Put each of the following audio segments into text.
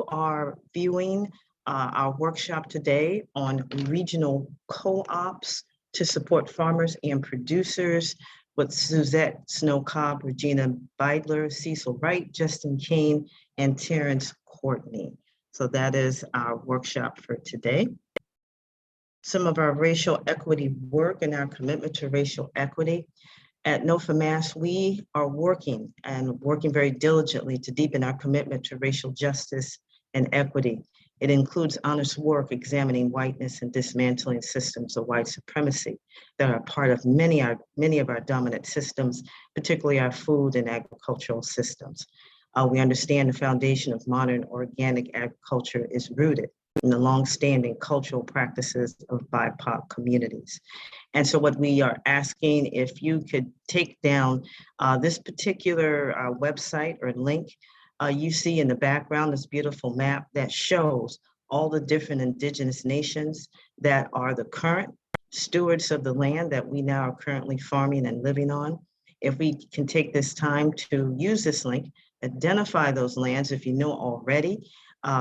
you are viewing our workshop today on regional co-ops to support farmers and producers with Suzette Snow-Cobb, Regina Beidler, Cecil Wright, Justin Kane, and Terrence Courtney. So that is our workshop for today. Some of our racial equity work and our commitment to racial equity. At NOFA Mass, we are working very diligently to deepen our commitment to racial justice and equity. It includes honest work examining whiteness and dismantling systems of white supremacy that are part of many of our dominant systems, particularly our food and agricultural systems. We understand the foundation of modern organic agriculture is rooted in the longstanding cultural practices of BIPOC communities. And so what we are asking, if you could take down this particular website or link, you see in the background this beautiful map that shows all the different indigenous nations that are the current stewards of the land that we now are currently farming and living on. If we can take this time to use this link, identify those lands if you know already,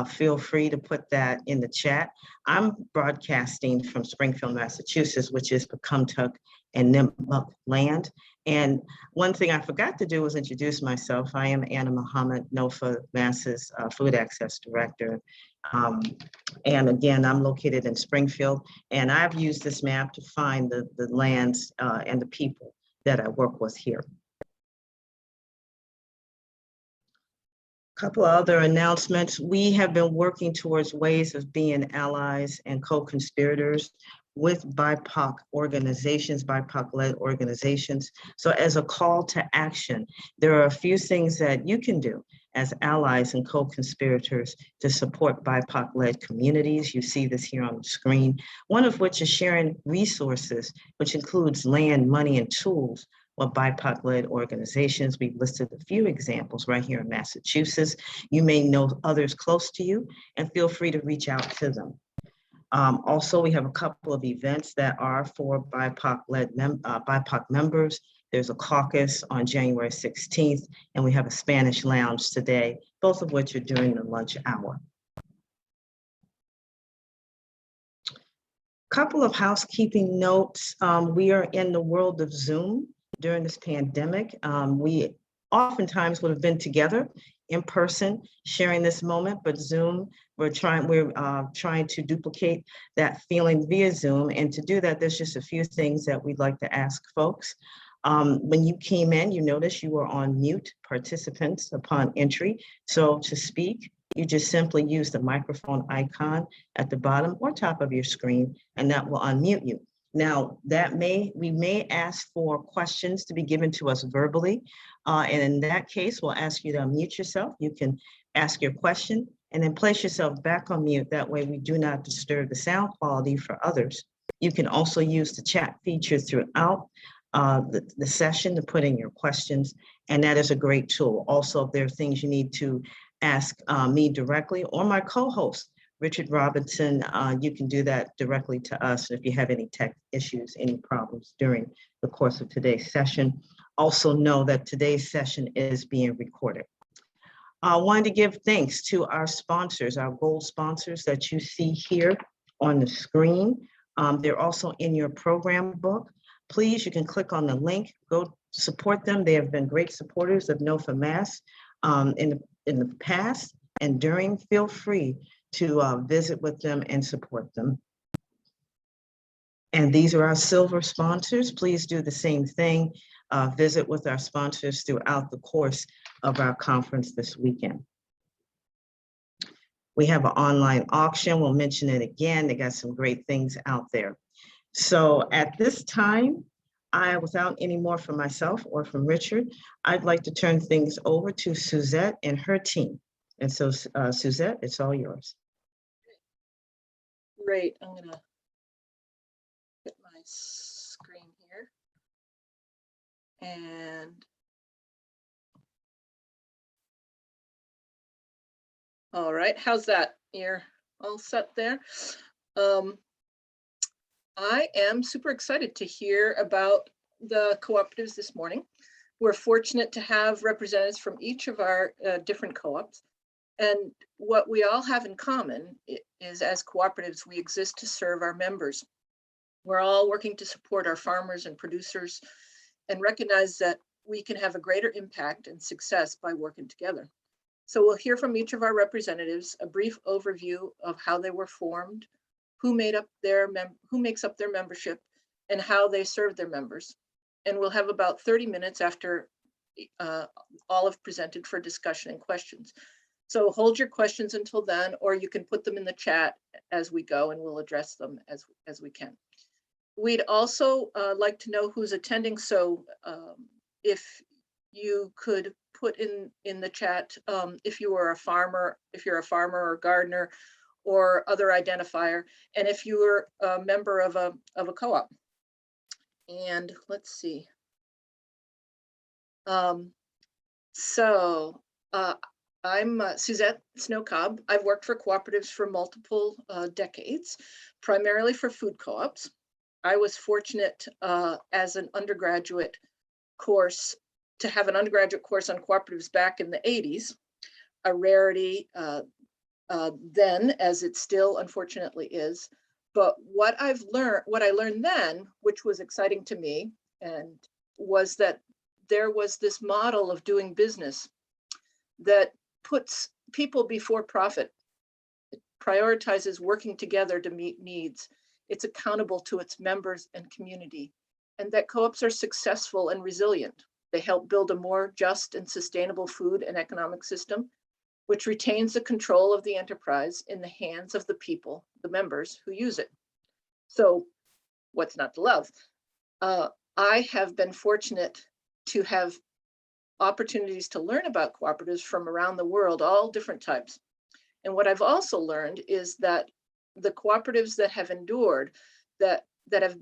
feel free to put that in the chat. I'm broadcasting from Springfield, Massachusetts, which is Pecumtuck and Nipmuc land. And one thing I forgot to do was introduce myself. I am Anna Muhammad, NOFA Mass's Food Access Director. And again, I'm located in Springfield, and I've used this map to find the lands and the people that I work with here. Couple of other announcements. We have been working towards ways of being allies and co-conspirators with BIPOC organizations, BIPOC-led organizations. So as a call to action, there are a few things that you can do as allies and co-conspirators to support BIPOC-led communities. You see this here on the screen, one of which is sharing resources, which includes land, money, and tools with BIPOC-led organizations. We've listed a few examples right here in Massachusetts. You may know others close to you, and feel free to reach out to them. Also, we have a couple of events that are for BIPOC-led BIPOC members. There's a caucus on January 16th, and we have a Spanish lounge today, both of which are during the lunch hour. Couple of housekeeping notes. We are in the world of Zoom during this pandemic. We oftentimes would have been together in person sharing this moment, but Zoom, we're trying to duplicate that feeling via Zoom. And to do that, there's just a few things that we'd like to ask folks. When you came in, you noticed you were on mute participants upon entry. So to speak, you just simply use the microphone icon at the bottom or top of your screen, and that will unmute you. Now, we may ask for questions to be given to us verbally. And in that case, we'll ask you to unmute yourself. You can ask your question and then place yourself back on mute. That way we do not disturb the sound quality for others. You can also use the chat feature throughout the session to put in your questions. And that is a great tool. Also, if there are things you need to ask me directly or my co-host, Richard Robinson, you can do that directly to us if you have any tech issues, any problems during the course of today's session. Also know that today's session is being recorded. I wanted to give thanks to our sponsors, our gold sponsors that you see here on the screen. They're also in your program book. Please, you can click on the link, go support them. They have been great supporters of NOFA Mass in the past and during. Feel free to visit with them and support them. And these are our silver sponsors. Please do the same thing. Visit with our sponsors throughout the course of our conference this weekend. We have an online auction. We'll mention it again. They got some great things out there. So at this time, without any more from myself or from Richard, I'd like to turn things over to Suzette and her team. And so Suzette, it's all yours. Great, I'm gonna get my screen here. And all right, how's that? You're all set there. I am super excited to hear about the cooperatives this morning. We're fortunate to have representatives from each of our different co-ops. And what we all have in common is, as cooperatives, we exist to serve our members. We're all working to support our farmers and producers and recognize that we can have a greater impact and success by working together. So we'll hear from each of our representatives a brief overview of how they were formed, who makes up their membership, and how they serve their members. And we'll have about 30 minutes after all have presented for discussion and questions. So hold your questions until then, or you can put them in the chat as we go and we'll address them as we can. We'd also like to know who's attending. So if you could put in the chat if you are a farmer, if you're a farmer or gardener or other identifier, and if you were a member of a co-op. And let's see. I'm Suzette Snow-Cobb. I've worked for cooperatives for multiple decades, primarily for food co-ops. I was fortunate as an undergraduate course to have an undergraduate course on cooperatives back in the 80s, a rarity then, as it still unfortunately is. But what I learned then, which was exciting to me, and was that there was this model of doing business that puts people before profit. It prioritizes working together to meet needs. It's accountable to its members and community, and that co-ops are successful and resilient. They help build a more just and sustainable food and economic system, which retains the control of the enterprise in the hands of the people, the members who use it. So what's not to love? I have been fortunate to have opportunities to learn about cooperatives from around the world, all different types. And what I've also learned is that the cooperatives that have endured, that have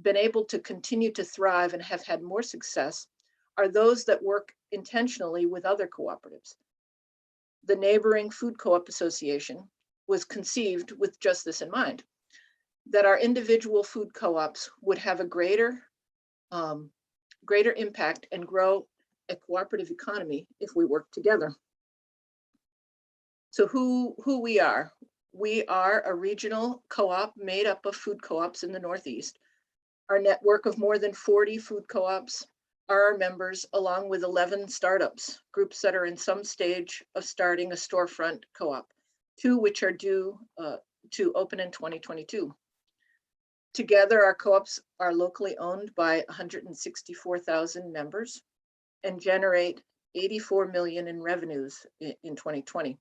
been able to continue to thrive and have had more success, are those that work intentionally with other cooperatives. The neighboring Food Co-op Association was conceived with just this in mind, that our individual food co-ops would have a greater impact and grow a cooperative economy if we work together. So who we are. We are a regional co-op made up of food co-ops in the Northeast. Our network of more than 40 food co-ops are our members, along with 11 startups, groups that are in some stage of starting a storefront co-op, 2 which are due to open in 2022. Together, our co-ops are locally owned by 164,000 members and generate 84 million in revenues in 2020.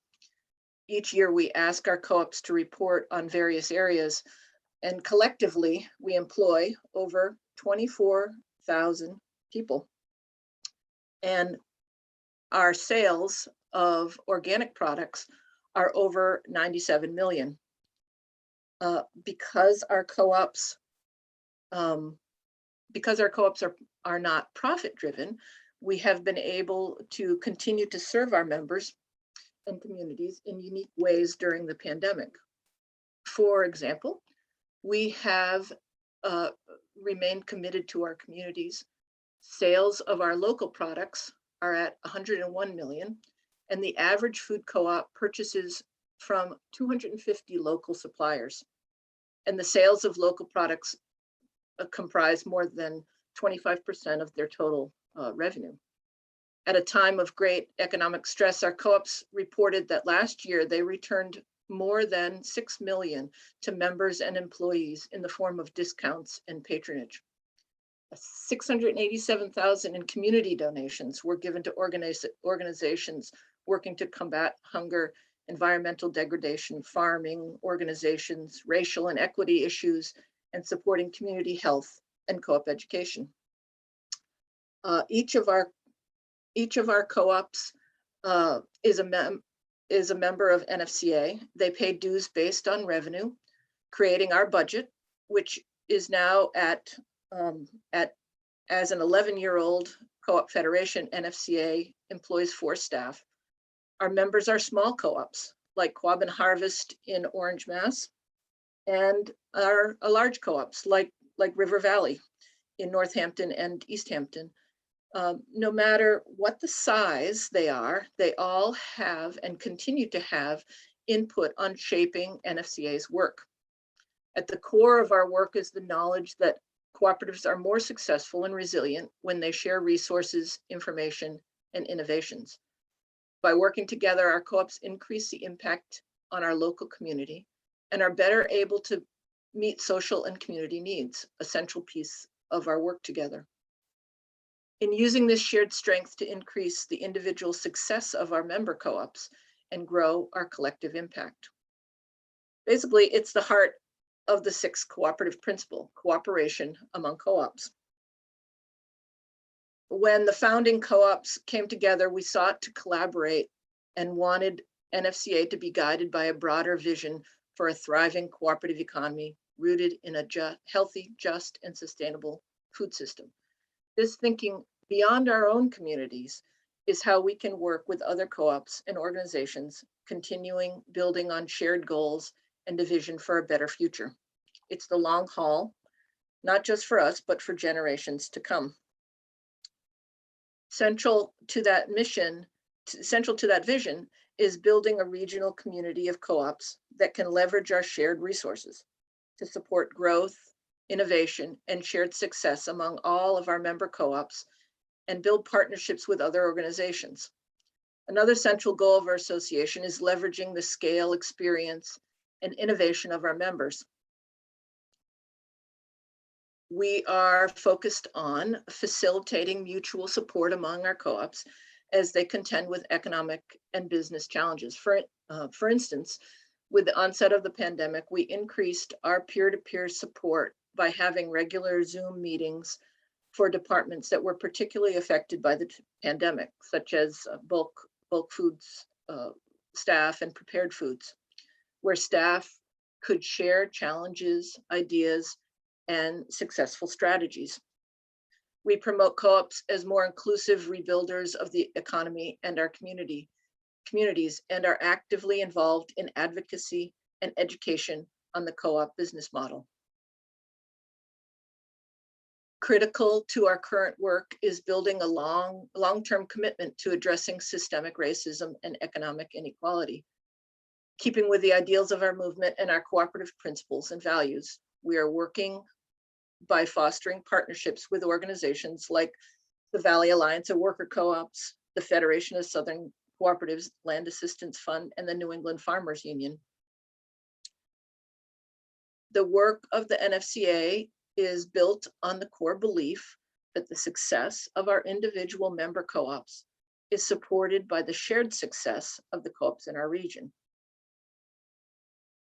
Each year, we ask our co-ops to report on various areas, and collectively, we employ over 24,000 people. And our sales of organic products are over 97 million. Because our co-ops are not profit driven, we have been able to continue to serve our members and communities in unique ways during the pandemic. For example, we have remained committed to our communities. Sales of our local products are at 101 million, and the average food co-op purchases from 250 local suppliers. And the sales of local products comprise more than 25% of their total revenue. At a time of great economic stress, our co-ops reported that last year they returned more than 6 million to members and employees in the form of discounts and patronage. 687,000 in community donations were given to organizations working to combat hunger, environmental degradation, farming organizations, racial and equity issues, and supporting community health and co-op education. Each of our co-ops is a member of NFCA. They pay dues based on revenue, creating our budget, which is now as an 11-year-old co-op federation, NFCA employs 4 staff. Our members are small co-ops like Quab and Harvest in Orange, Mass, and are large co-ops like River Valley in Northampton and East Hampton. No matter what the size they are, they all have and continue to have input on shaping NFCA's work. At the core of our work is the knowledge that cooperatives are more successful and resilient when they share resources, information, and innovations. By working together, our co-ops increase the impact on our local community and are better able to meet social and community needs, a central piece of our work together. In using this shared strength to increase the individual success of our member co-ops and grow our collective impact. Basically, it's the heart of the 6th cooperative principle, cooperation among co-ops. When the founding co-ops came together, we sought to collaborate and wanted NFCA to be guided by a broader vision for a thriving cooperative economy rooted in a healthy, just, and sustainable food system. This thinking beyond our own communities is how we can work with other co-ops and organizations, continuing building on shared goals and a vision for a better future. It's the long haul, not just for us, but for generations to come. Central to that mission, central to that vision, is building a regional community of co-ops that can leverage our shared resources to support growth, innovation, and shared success among all of our member co-ops and build partnerships with other organizations. Another central goal of our association is leveraging the scale, experience, and innovation of our members. We are focused on facilitating mutual support among our co-ops as they contend with economic and business challenges. For instance, with the onset of the pandemic, we increased our peer-to-peer support by having regular Zoom meetings for departments that were particularly affected by the pandemic, such as bulk foods staff and prepared foods, where staff could share challenges, ideas, and successful strategies. We promote co-ops as more inclusive rebuilders of the economy and our communities, and are actively involved in advocacy and education on the co-op business model. Critical to our current work is building a long-term commitment to addressing systemic racism and economic inequality. Keeping with the ideals of our movement and our cooperative principles and values, we are working by fostering partnerships with organizations like the Valley Alliance of Worker Co-ops, the Federation of Southern Co-operatives Land Assistance Fund, and the New England Farmers Union. The work of the NFCA is built on the core belief that the success of our individual member co-ops is supported by the shared success of the co-ops in our region.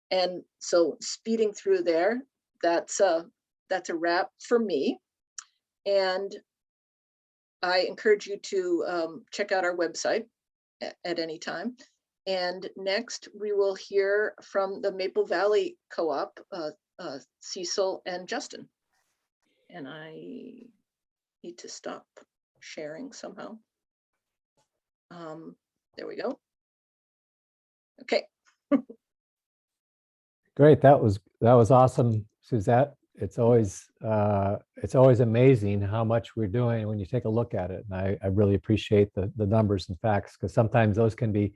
And so speeding through there, that's a wrap for me. And I encourage you to check out our website at any time. And next we will hear from the Maple Valley Co-op, Cecil and Justin. And I need to stop sharing somehow. There we go. Okay. Great, that was awesome, Suzette. It's always amazing how much we're doing when you take a look at it. And I really appreciate the numbers and facts, because sometimes those can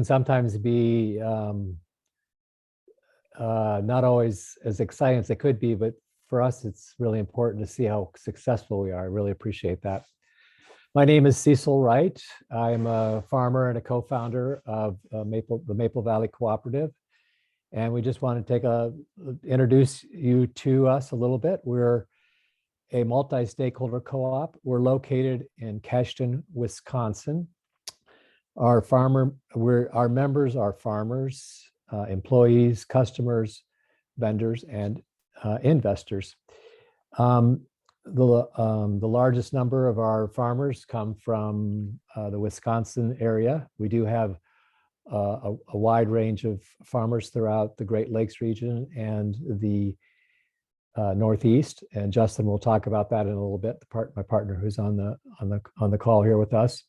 sometimes be not always as exciting as they could be, but for us, it's really important to see how successful we are. I really appreciate that. My name is Cecil Wright. I'm a farmer and a co-founder of the Maple Valley Cooperative. And we just want to introduce you to us a little bit. We're a multi-stakeholder co-op. We're located in Cashton, Wisconsin. Our members are farmers, employees, customers, vendors, and investors. The largest number of our farmers come from the Wisconsin area. We do have a wide range of farmers throughout the Great Lakes region and the Northeast, and Justin will talk about that in a little bit. My partner who's on the call here with us.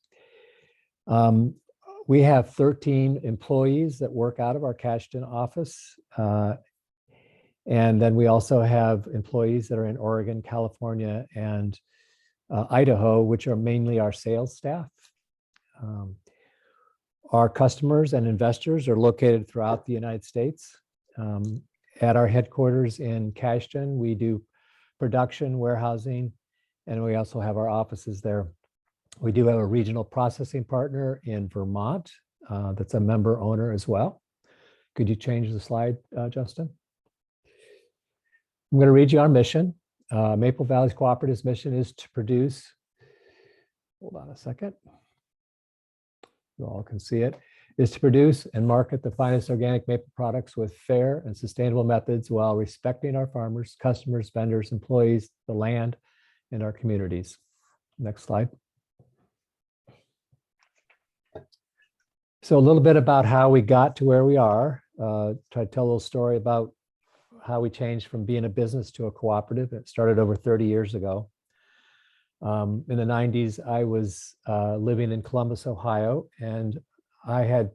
We have 13 employees that work out of our Cashton office, and then we also have employees that are in Oregon, California, and Idaho, which are mainly our sales staff. Our customers and investors are located throughout the United States. At our headquarters in Cashton, we do production, warehousing, and we also have our offices there. We do have a regional processing partner in Vermont that's a member owner as well. Could you change the slide, Justin? I'm going to read you our mission. Maple Valley's Cooperatives mission is to produce, hold on a second, you all can see it, is to produce and market the finest organic maple products with fair and sustainable methods while respecting our farmers, customers, vendors, employees, the land, and our communities. Next slide. So a little bit about how we got to where we are. Try to tell a little story about how we changed from being a business to a cooperative. It started over 30 years ago. In the 90s, I was living in Columbus, Ohio, and I had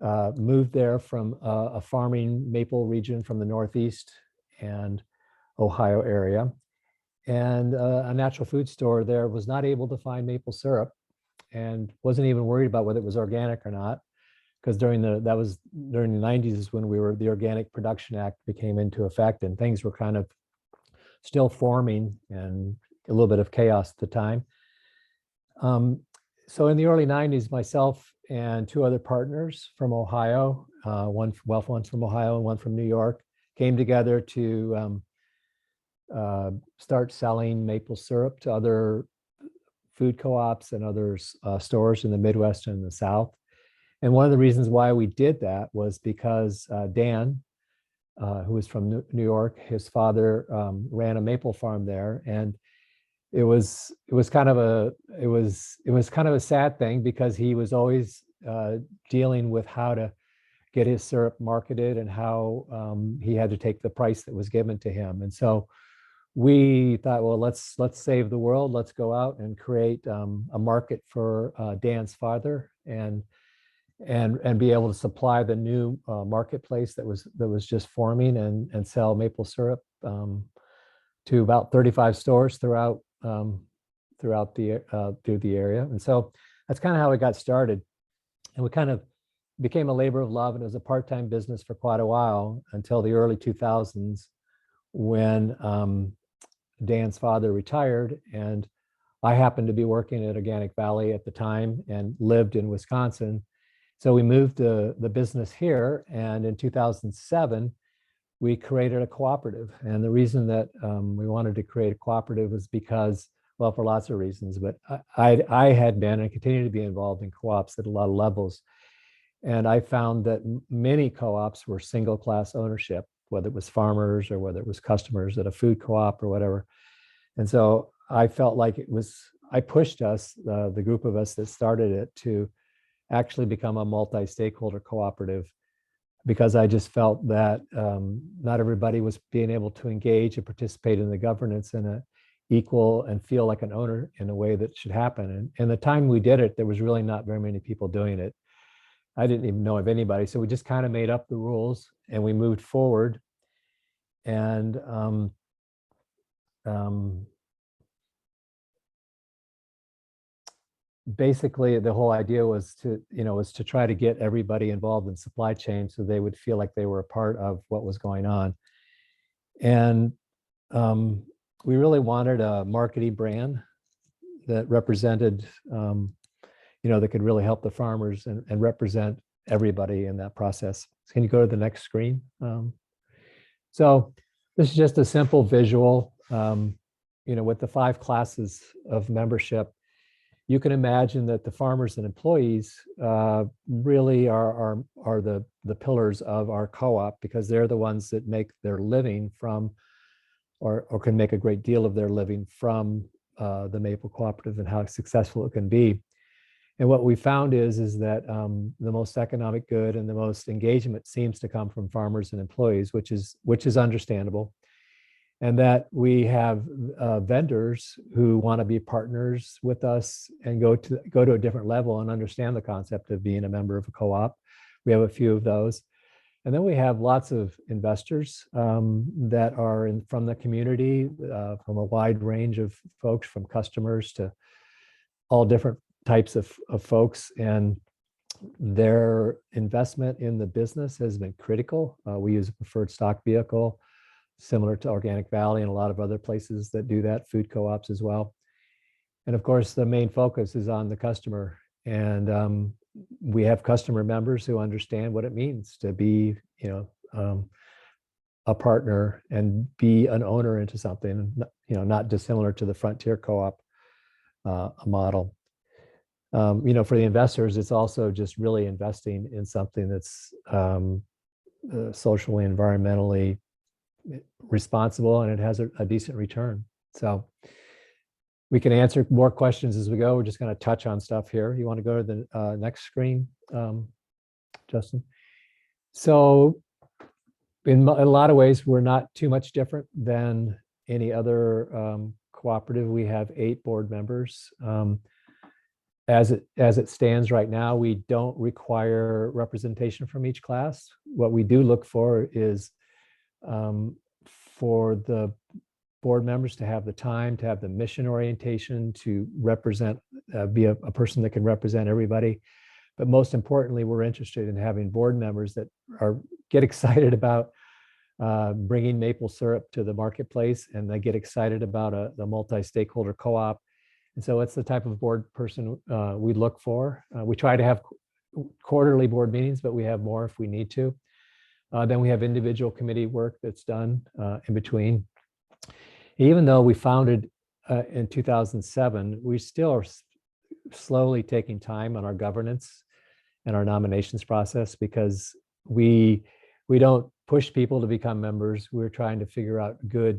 moved there from a farming maple region from the Northeast and Ohio area. And a natural food store there was not able to find maple syrup and wasn't even worried about whether it was organic or not, because during the 90s is when the Organic Production Act became into effect, and things were kind of still forming and a little bit of chaos at the time. So in the early 90s, myself and two other partners from Ohio, one from Ohio and one from New York, came together to start selling maple syrup to other food co-ops and other stores in the Midwest and the South. And one of the reasons why we did that was because Dan, who was from New York, his father ran a maple farm there, and it was kind of a sad thing because he was always dealing with how to get his syrup marketed and how he had to take the price that was given to him. And so we thought, well, let's save the world. Let's go out and create a market for Dan's father and be able to supply the new marketplace that was just forming and sell maple syrup to about 35 stores throughout the area. And so that's kind of how it got started. And we kind of became a labor of love, and it was a part-time business for quite a while until the early 2000s when Dan's father retired, and I happened to be working at Organic Valley at the time and lived in Wisconsin. So we moved the business here, and in 2007, we created a cooperative. And the reason that we wanted to create a cooperative was because, well, for lots of reasons, but I had been and continue to be involved in co-ops at a lot of levels. And I found that many co-ops were single class ownership, whether it was farmers or whether it was customers at a food co-op or whatever. And so I felt like I pushed us, the group of us that started it, to actually become a multi-stakeholder cooperative, because I just felt that not everybody was being able to engage and participate in the governance in an equal and feel like an owner in a way that should happen. And the time we did it, there was really not very many people doing it. I didn't even know of anybody. So we just kind of made up the rules and we moved forward. And basically the whole idea was to try to get everybody involved in supply chain so they would feel like they were a part of what was going on. And we really wanted a marketing brand that represented, that could really help the farmers and represent everybody in that process. Can you go to the next screen? So this is just a simple visual, with the 5 classes of membership. You can imagine that the farmers and employees really are the pillars of our co-op, because they're the ones that make their living from, or can make a great deal of their living from the Maple Cooperative and how successful it can be. And what we found is that the most economic good and the most engagement seems to come from farmers and employees, which is understandable. And that we have vendors who want to be partners with us and go to a different level and understand the concept of being a member of a co-op. We have a few of those. And then we have lots of investors that are from the community, from a wide range of folks, from customers to all different types of folks. And their investment in the business has been critical. We use a preferred stock vehicle, similar to Organic Valley and a lot of other places that do that, food co-ops as well. And of course, the main focus is on the customer. And we have customer members who understand what it means to be, a partner and be an owner into something, not dissimilar to the Frontier Co-op model. For the investors, it's also just really investing in something that's socially, environmentally responsible, and it has a decent return. So we can answer more questions as we go. We're just going to touch on stuff here. You want to go to the next screen, Justin? So in a lot of ways, we're not too much different than any other cooperative. We have 8 board members. As it stands right now, we don't require representation from each class. What we do look for is for the board members to have the time, to have the mission orientation, to represent, be a person that can represent everybody. But most importantly, we're interested in having board members that get excited about bringing maple syrup to the marketplace, and they get excited about the multi-stakeholder co-op. And so it's the type of board person we look for. We try to have quarterly board meetings, but we have more if we need to. Then we have individual committee work that's done in between. Even though we founded in 2007, we still are slowly taking time on our governance and our nominations process, because we don't push people to become members. We're trying to figure out good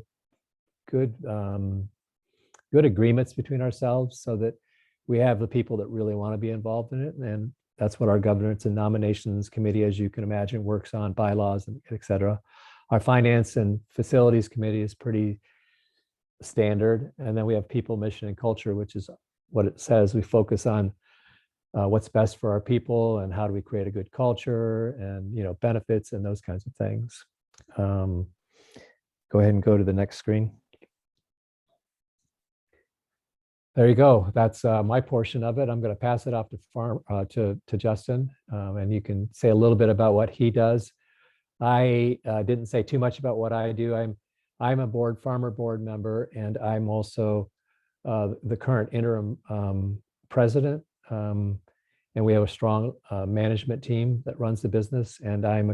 agreements between ourselves so that we have the people that really want to be involved in it. And that's what our governance and nominations committee, as you can imagine, works on, bylaws, and et cetera. Our finance and facilities committee is pretty standard. And then we have people, mission, and culture, which is what it says. We focus on what's best for our people and how do we create a good culture and benefits and those kinds of things. Go ahead and go to the next screen. There you go. That's my portion of it. I'm going to pass it off to Justin, and you can say a little bit about what he does. I didn't say too much about what I do. I'm a farmer board member, and I'm also the current interim president. And we have a strong management team that runs the business. And I'm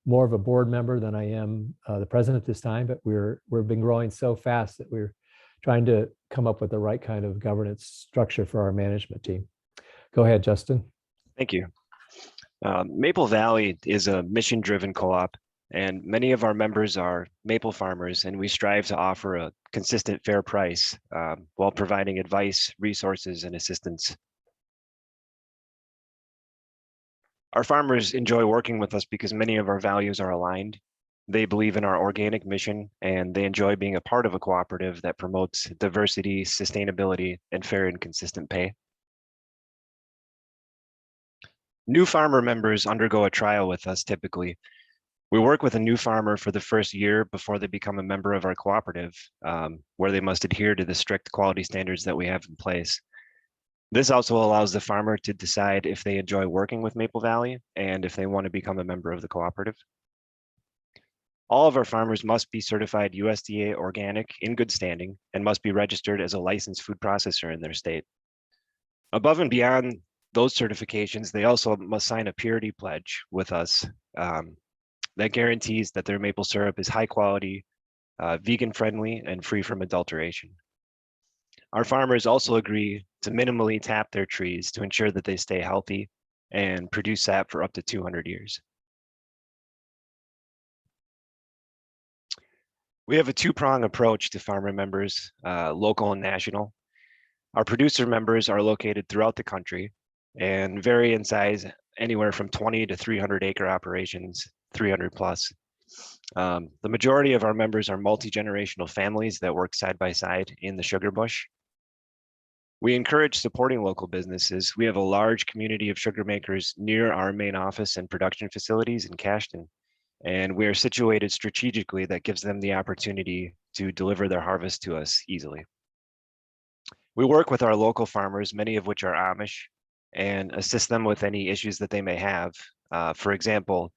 more of a board member than I am the president this time. But we've been growing so fast that we're trying to come up with the right kind of governance structure for our management team. Go ahead, Justin. Thank you. Maple Valley is a mission-driven co-op, and many of our members are maple farmers, and we strive to offer a consistent, fair price while providing advice, resources, and assistance. Our farmers enjoy working with us because many of our values are aligned. They believe in our organic mission, and they enjoy being a part of a cooperative that promotes diversity, sustainability, and fair and consistent pay. New farmer members undergo a trial with us typically. We work with a new farmer for the first year before they become a member of our cooperative, where they must adhere to the strict quality standards that we have in place. This also allows the farmer to decide if they enjoy working with Maple Valley and if they want to become a member of the cooperative. All of our farmers must be certified USDA organic in good standing and must be registered as a licensed food processor in their state. Above and beyond those certifications, they also must sign a purity pledge with us that guarantees that their maple syrup is high quality, vegan friendly, and free from adulteration. Our farmers also agree to minimally tap their trees to ensure that they stay healthy and produce sap for up to 200 years. We have a two-prong approach to farmer members, local and national. Our producer members are located throughout the country and vary in size anywhere from 20 to 300 acre operations, 300 plus. The majority of our members are multi-generational families that work side by side in the sugar bush. We encourage supporting local businesses. We have a large community of sugar makers near our main office and production facilities in Cashton, and we are situated strategically that gives them the opportunity to deliver their harvest to us easily. We work with our local farmers, many of which are Amish, and assist them with any issues that they may have. For example,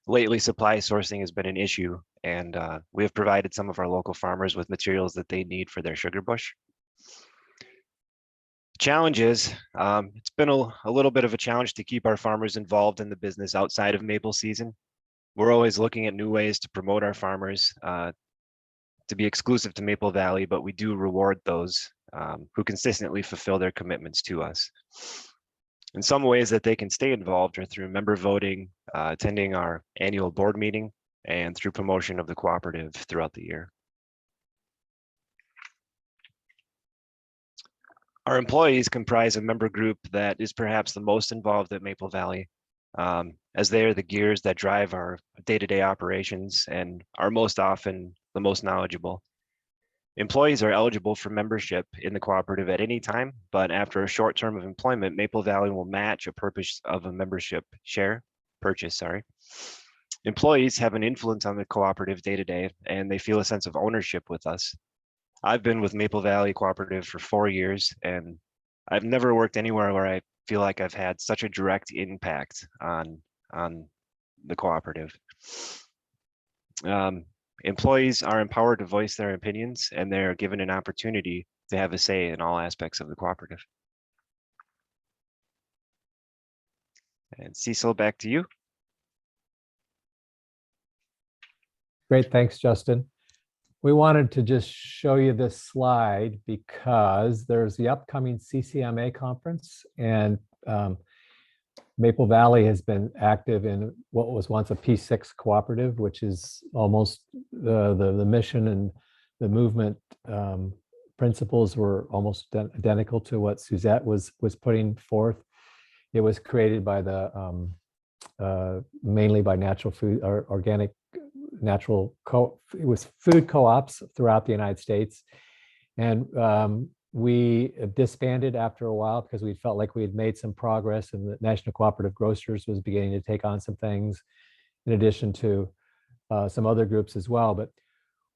lately supply sourcing has been an issue, and we have provided some of our local farmers with materials that they need for their sugar bush. Challenge is, it's been a little bit of a challenge to keep our farmers involved in the business outside of maple season. We're always looking at new ways to promote our farmers to be exclusive to Maple Valley, but we do reward those who consistently fulfill their commitments to us. In some ways that they can stay involved are through member voting, attending our annual board meeting, and through promotion of the cooperative throughout the year. Our employees comprise a member group that is perhaps the most involved at Maple Valley, as they are the gears that drive our day-to-day operations and are most often the most knowledgeable. Employees are eligible for membership in the cooperative at any time, but after a short term of employment, Maple Valley will match a purchase of a membership purchase. Employees have an influence on the cooperative day-to-day, and they feel a sense of ownership with us. I've been with Maple Valley Cooperative for 4 years, and I've never worked anywhere where I feel like I've had such a direct impact on the cooperative. Employees are empowered to voice their opinions, and they're given an opportunity to have a say in all aspects of the cooperative. And Cecil, back to you. Great, thanks, Justin. We wanted to just show you this slide because there's the upcoming CCMA conference, and Maple Valley has been active in what was once a P6 cooperative, which is almost the mission and the movement principles were almost identical to what Suzette was putting forth. It was created by the mainly by natural food or organic natural it was food co-ops throughout the United States, and we disbanded after a while because we felt like we had made some progress, and the National Cooperative Grocers was beginning to take on some things in addition to some other groups as well. But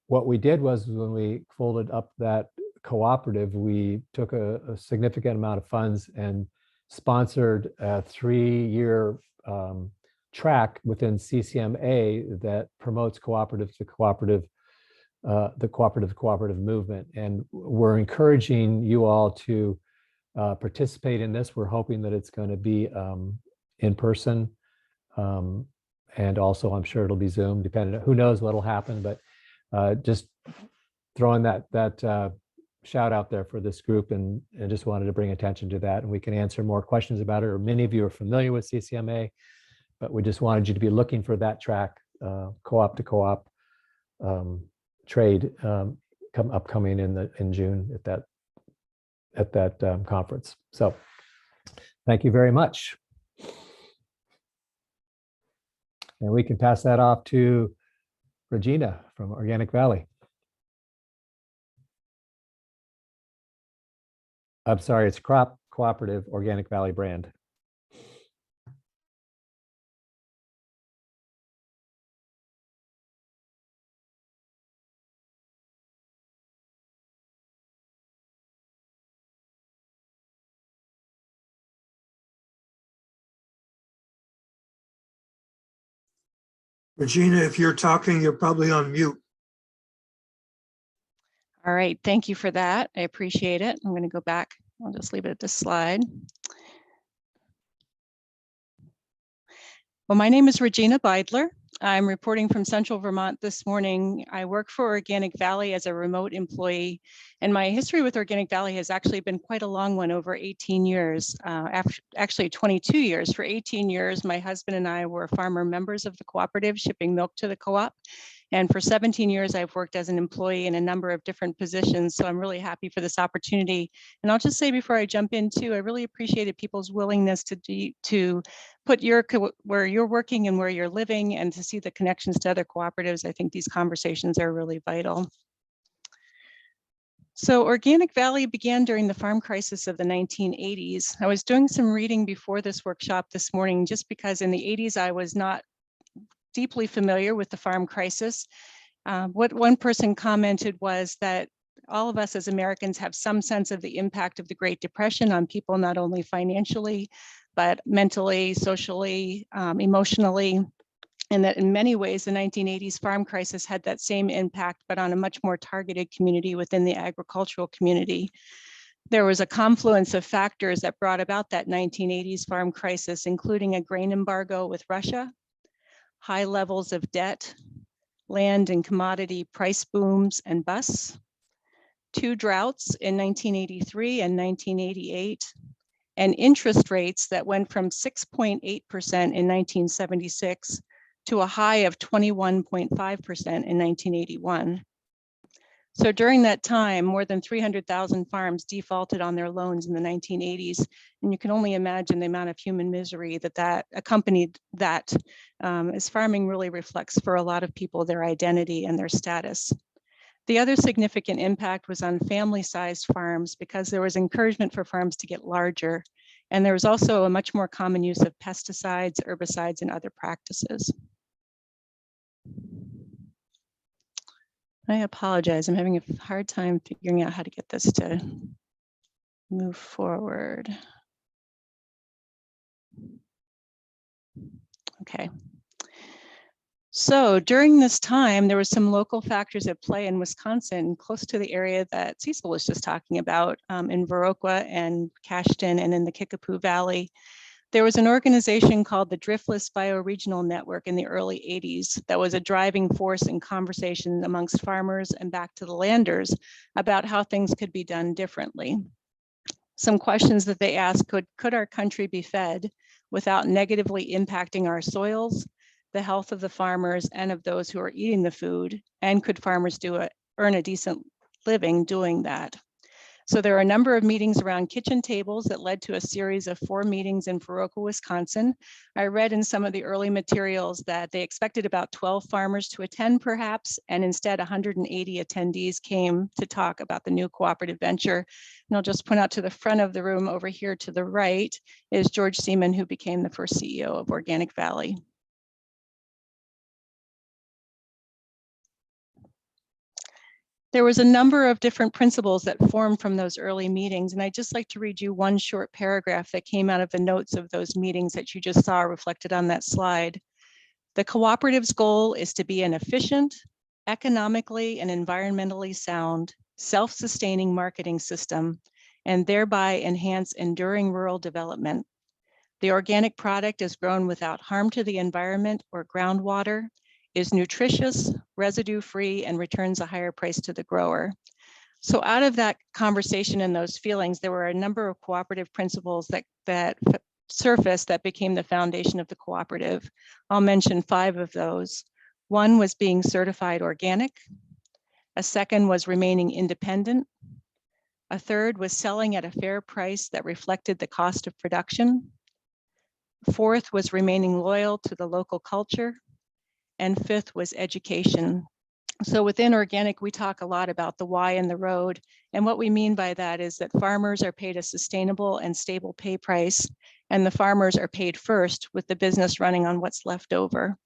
what we did was, when we folded up that cooperative, we took a significant amount of funds and sponsored a 3-year track within CCMA that promotes cooperative to cooperative, the cooperative movement. And we're encouraging you all to participate in this. We're hoping that it's going to be in person, and also I'm sure it'll be Zoom, depending on who knows what'll happen. But just throwing that shout out there for this group, and just wanted to bring attention to that, and we can answer more questions about it. Or many of you are familiar with CCMA, but we just wanted you to be looking for that track, co-op to co-op trade upcoming in June at that conference. So thank you very much. And we can pass that off to Regina from Organic Valley. I'm sorry, it's Crop Cooperative Organic Valley brand. Regina, if you're talking, you're probably on mute. All right, thank you for that. I appreciate it. I'm going to go back. I'll just leave it at this slide. Well, my name is Regina Beidler. I'm reporting from Central Vermont this morning. I work for Organic Valley as a remote employee, and my history with Organic Valley has actually been quite a long one, over 18 years, actually 22 years. For 18 years, my husband and I were farmer members of the cooperative, shipping milk to the co-op. And for 17 years, I've worked as an employee in a number of different positions. So I'm really happy for this opportunity. And I'll just say before I jump into, I really appreciated people's willingness to put where you're working and where you're living, and to see the connections to other cooperatives. I think these conversations are really vital. So Organic Valley began during the farm crisis of the 1980s. I was doing some reading before this workshop this morning, just because in the 80s I was not deeply familiar with the farm crisis. What one person commented was that all of us as Americans have some sense of the impact of the Great Depression on people, not only financially, but mentally, socially, emotionally, and that in many ways, the 1980s farm crisis had that same impact, but on a much more targeted community within the agricultural community. There was a confluence of factors that brought about that 1980s farm crisis, including a grain embargo with Russia, high levels of debt, land and commodity price booms and busts, 2 droughts in 1983 and 1988, and interest rates that went from 6.8% in 1976 to a high of 21.5% in 1981. So during that time, more than 300,000 farms defaulted on their loans in the 1980s. And you can only imagine the amount of human misery that accompanied that, as farming really reflects for a lot of people their identity and their status. The other significant impact was on family-sized farms, because there was encouragement for farms to get larger. And there was also a much more common use of pesticides, herbicides, and other practices. I apologize, I'm having a hard time figuring out how to get this to move forward. Okay. So during this time, there were some local factors at play in Wisconsin, close to the area that Cecil was just talking about, in Viroqua and Cashton and in the Kickapoo Valley. There was an organization called the Driftless Bioregional Network in the early 80s that was a driving force in conversation amongst farmers and back to the landers about how things could be done differently. Some questions that they asked: could our country be fed without negatively impacting our soils, the health of the farmers and of those who are eating the food? And could farmers earn a decent living doing that? So there are a number of meetings around kitchen tables that led to a series of 4 meetings in Viroqua, Wisconsin. I read in some of the early materials that they expected about 12 farmers to attend perhaps, and instead 180 attendees came to talk about the new cooperative venture. And I'll just point out to the front of the room over here to the right is George Seaman, who became the first CEO of Organic Valley. There was a number of different principles that formed from those early meetings, and I'd just like to read you one short paragraph that came out of the notes of those meetings that you just saw reflected on that slide. The cooperative's goal is to be an efficient, economically and environmentally sound, self-sustaining marketing system, and thereby enhance enduring rural development. The organic product is grown without harm to the environment or groundwater, is nutritious, residue-free, and returns a higher price to the grower. So out of that conversation and those feelings, there were a number of cooperative principles that surfaced that became the foundation of the cooperative. I'll mention 5 of those. One was being certified organic. A second was remaining independent. A third was selling at a fair price that reflected the cost of production. 4th was remaining loyal to the local culture. And 5th was education. So within organic, we talk a lot about the why and the road. And what we mean by that is that farmers are paid a sustainable and stable pay price, and the farmers are paid first, with the business running on what's left over.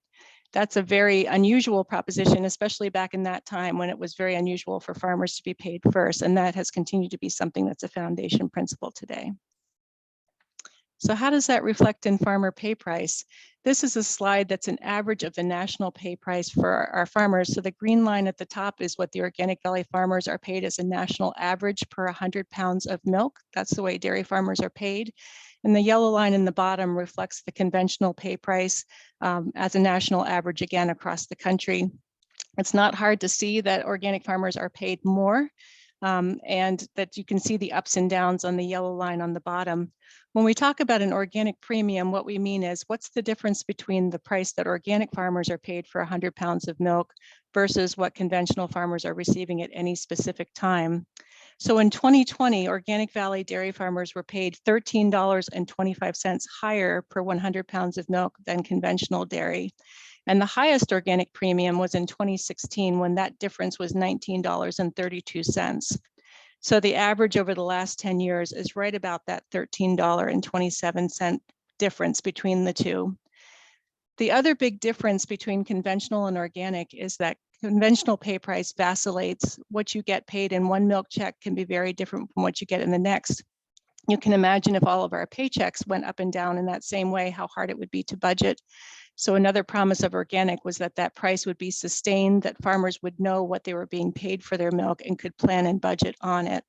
That's a very unusual proposition, especially back in that time when it was very unusual for farmers to be paid first. And that has continued to be something that's a foundation principle today. So how does that reflect in farmer pay price? This is a slide that's an average of the national pay price for our farmers. So the green line at the top is what the Organic Valley farmers are paid as a national average per 100 pounds of milk. That's the way dairy farmers are paid. And the yellow line in the bottom reflects the conventional pay price as a national average, again, across the country. It's not hard to see that organic farmers are paid more, and that you can see the ups and downs on the yellow line on the bottom. When we talk about an organic premium, what we mean is what's the difference between the price that organic farmers are paid for 100 pounds of milk versus what conventional farmers are receiving at any specific time. So in 2020, Organic Valley dairy farmers were paid $13.25 higher per 100 pounds of milk than conventional dairy. And the highest organic premium was in 2016, when that difference was $19.32. So the average over the last 10 years is right about that $13.27 difference between the two. The other big difference between conventional and organic is that conventional pay price vacillates. What you get paid in one milk check can be very different from what you get in the next. You can imagine if all of our paychecks went up and down in that same way, how hard it would be to budget. So another promise of organic was that that price would be sustained, that farmers would know what they were being paid for their milk and could plan and budget on it.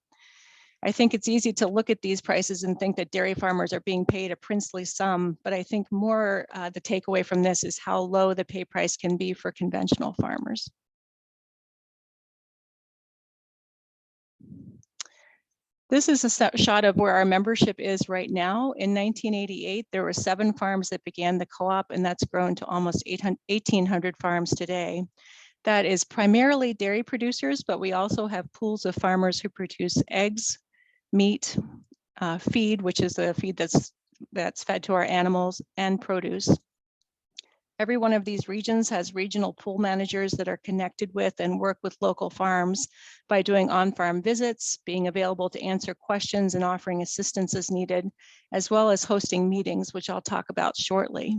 I think it's easy to look at these prices and think that dairy farmers are being paid a princely sum, but I think more the takeaway from this is how low the pay price can be for conventional farmers. This is a shot of where our membership is right now. In 1988, there were 7 farms that began the co-op, and that's grown to almost 1,800 farms today. That is primarily dairy producers, but we also have pools of farmers who produce eggs, meat, feed, which is the feed that's fed to our animals, and produce. Every one of these regions has regional pool managers that are connected with and work with local farms by doing on-farm visits, being available to answer questions and offering assistance as needed, as well as hosting meetings, which I'll talk about shortly.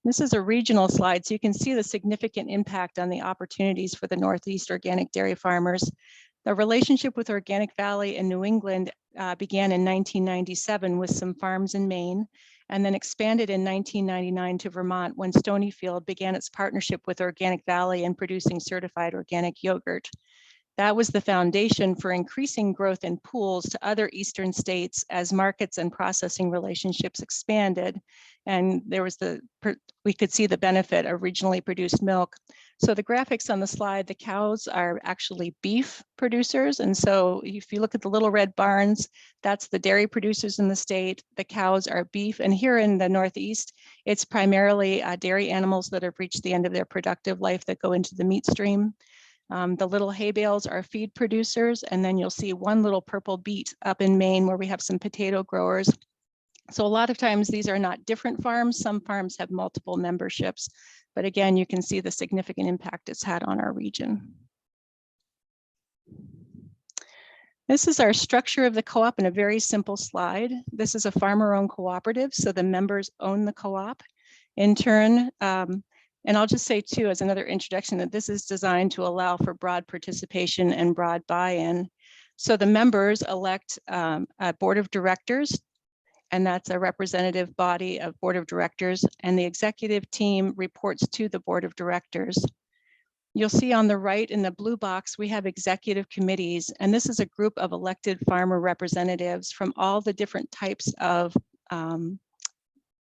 This is a regional slide, so you can see the significant impact on the opportunities for the Northeast organic dairy farmers. The relationship with Organic Valley in New England began in 1997 with some farms in Maine, and then expanded in 1999 to Vermont when Stonyfield began its partnership with Organic Valley in producing certified organic yogurt. That was the foundation for increasing growth in pools to other Eastern states as markets and processing relationships expanded. And there was we could see the benefit of regionally produced milk. So the graphics on the slide, the cows are actually beef producers. And so if you look at the little red barns, that's the dairy producers in the state. The cows are beef. And here in the Northeast, it's primarily dairy animals that have reached the end of their productive life that go into the meat stream. The little hay bales are feed producers, and then you'll see one little purple beet up in Maine where we have some potato growers. So a lot of times these are not different farms. Some farms have multiple memberships, but again, you can see the significant impact it's had on our region. This is our structure of the co-op in a very simple slide. This is a farmer-owned cooperative, so the members own the co-op. In turn, and I'll just say too, as another introduction, that this is designed to allow for broad participation and broad buy-in. So the members elect a board of directors, and that's a representative body of board of directors, and the executive team reports to the board of directors. You'll see on the right in the blue box, we have executive committees, and this is a group of elected farmer representatives from all the different types of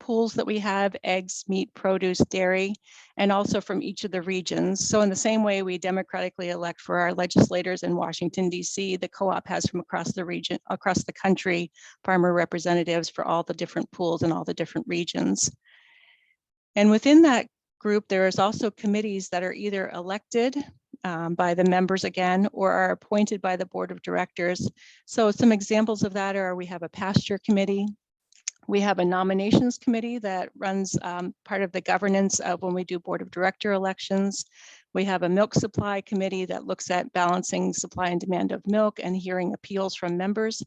pools that we have: eggs, meat, produce, dairy, and also from each of the regions. So in the same way we democratically elect for our legislators in Washington, D.C., the co-op has from across the region, across the country, farmer representatives for all the different pools and all the different regions. And within that group, there is also committees that are either elected by the members again, or are appointed by the board of directors. So some examples of that are, we have a pasture committee. We have a nominations committee that runs part of the governance of when we do board of director elections. We have a milk supply committee that looks at balancing supply and demand of milk and hearing appeals from members.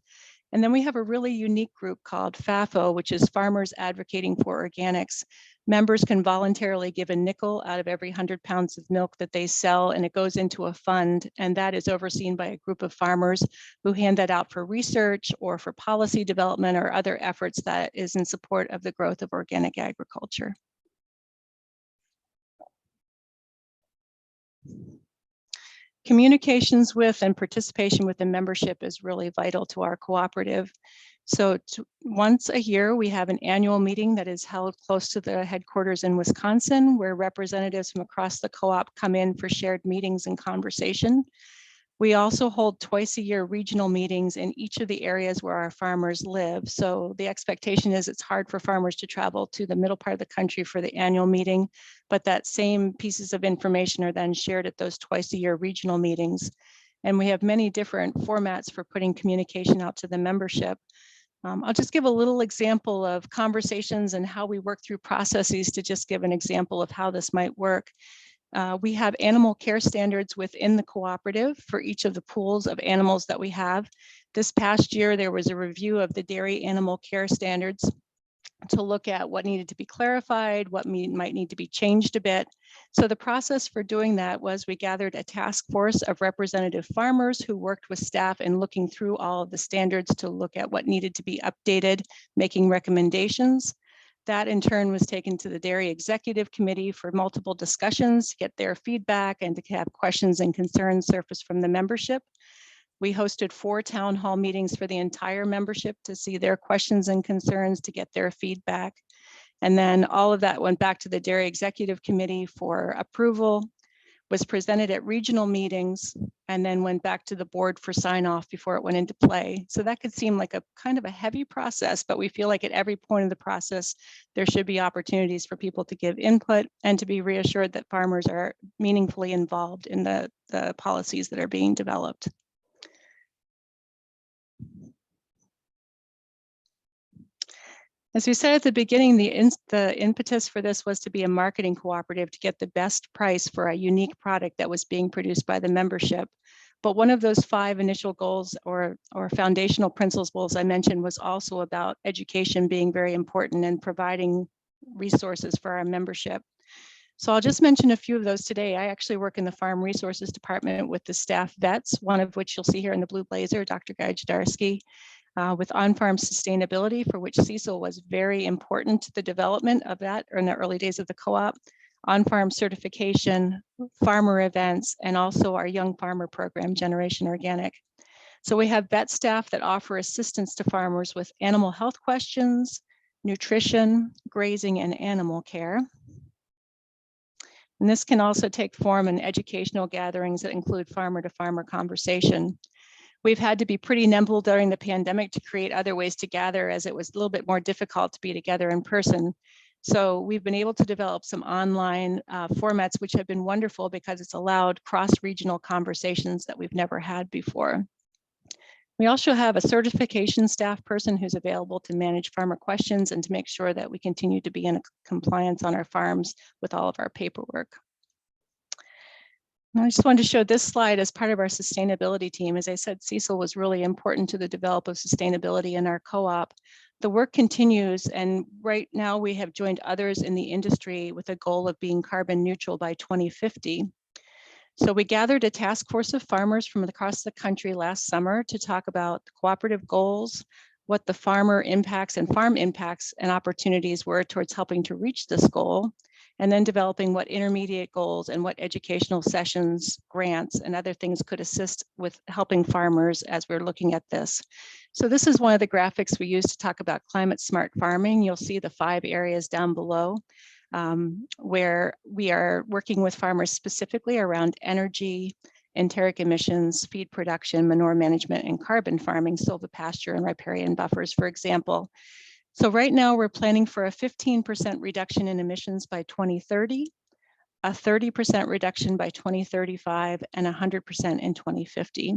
And then we have a really unique group called FAFO, which is Farmers Advocating for Organics. Members can voluntarily give a nickel out of every 100 pounds of milk that they sell, and it goes into a fund, and that is overseen by a group of farmers who hand that out for research or for policy development or other efforts that is in support of the growth of organic agriculture. Communications with and participation with the membership is really vital to our cooperative. So once a year, we have an annual meeting that is held close to the headquarters in Wisconsin, where representatives from across the co-op come in for shared meetings and conversation. We also hold twice a year regional meetings in each of the areas where our farmers live. So the expectation is it's hard for farmers to travel to the middle part of the country for the annual meeting, but that same pieces of information are then shared at those twice a year regional meetings. And we have many different formats for putting communication out to the membership. I'll just give a little example of conversations and how we work through processes to just give an example of how this might work. We have animal care standards within the cooperative for each of the pools of animals that we have. This past year, there was a review of the dairy animal care standards to look at what needed to be clarified, what might need to be changed a bit. So the process for doing that was we gathered a task force of representative farmers who worked with staff in looking through all of the standards to look at what needed to be updated, making recommendations. That in turn was taken to the Dairy Executive Committee for multiple discussions to get their feedback and to have questions and concerns surface from the membership. We hosted 4 town hall meetings for the entire membership to see their questions and concerns, to get their feedback. And then all of that went back to the Dairy Executive Committee for approval, was presented at regional meetings, and then went back to the board for sign off before it went into play. So that could seem like a kind of a heavy process, but we feel like at every point of the process, there should be opportunities for people to give input and to be reassured that farmers are meaningfully involved in the policies that are being developed. As we said at the beginning, the impetus for this was to be a marketing cooperative to get the best price for a unique product that was being produced by the membership. But one of those 5 initial goals or foundational principles I mentioned was also about education being very important and providing resources for our membership. So I'll just mention a few of those today. I actually work in the Farm Resources Department with the staff vets, one of which you'll see here in the blue blazer, Dr. Guy Jadarsky. With on-farm sustainability, for which Cecil was very important to the development of that in the early days of the co-op, on-farm certification, farmer events, and also our young farmer program, Generation Organic. So we have vet staff that offer assistance to farmers with animal health questions, nutrition, grazing, and animal care. And this can also take form in educational gatherings that include farmer-to-farmer conversation. We've had to be pretty nimble during the pandemic to create other ways to gather, as it was a little bit more difficult to be together in person. So we've been able to develop some online formats, which have been wonderful because it's allowed cross-regional conversations that we've never had before. We also have a certification staff person who's available to manage farmer questions and to make sure that we continue to be in compliance on our farms with all of our paperwork. I just wanted to show this slide as part of our sustainability team. As I said, Cecil was really important to the development of sustainability in our co-op. The work continues, and right now we have joined others in the industry with a goal of being carbon neutral by 2050. So we gathered a task force of farmers from across the country last summer to talk about the cooperative goals, what the farmer impacts and farm impacts and opportunities were towards helping to reach this goal, and then developing what intermediate goals and what educational sessions, grants, and other things could assist with helping farmers as we're looking at this. So this is one of the graphics we use to talk about climate smart farming. You'll see the 5 areas down below where we are working with farmers specifically around energy, enteric emissions, feed production, manure management, and carbon farming, silvopasture and riparian buffers, for example. So right now we're planning for a 15% reduction in emissions by 2030, a 30% reduction by 2035, and 100% in 2050.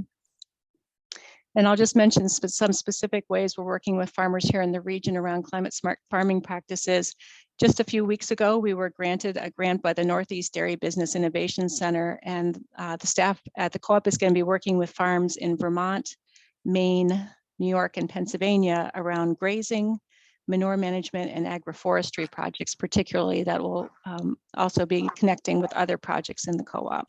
And I'll just mention some specific ways we're working with farmers here in the region around climate smart farming practices. Just a few weeks ago, we were granted a grant by the Northeast Dairy Business Innovation Center, and the staff at the co-op is going to be working with farms in Vermont, Maine, New York, and Pennsylvania around grazing, manure management, and agroforestry projects, particularly that will also be connecting with other projects in the co-op.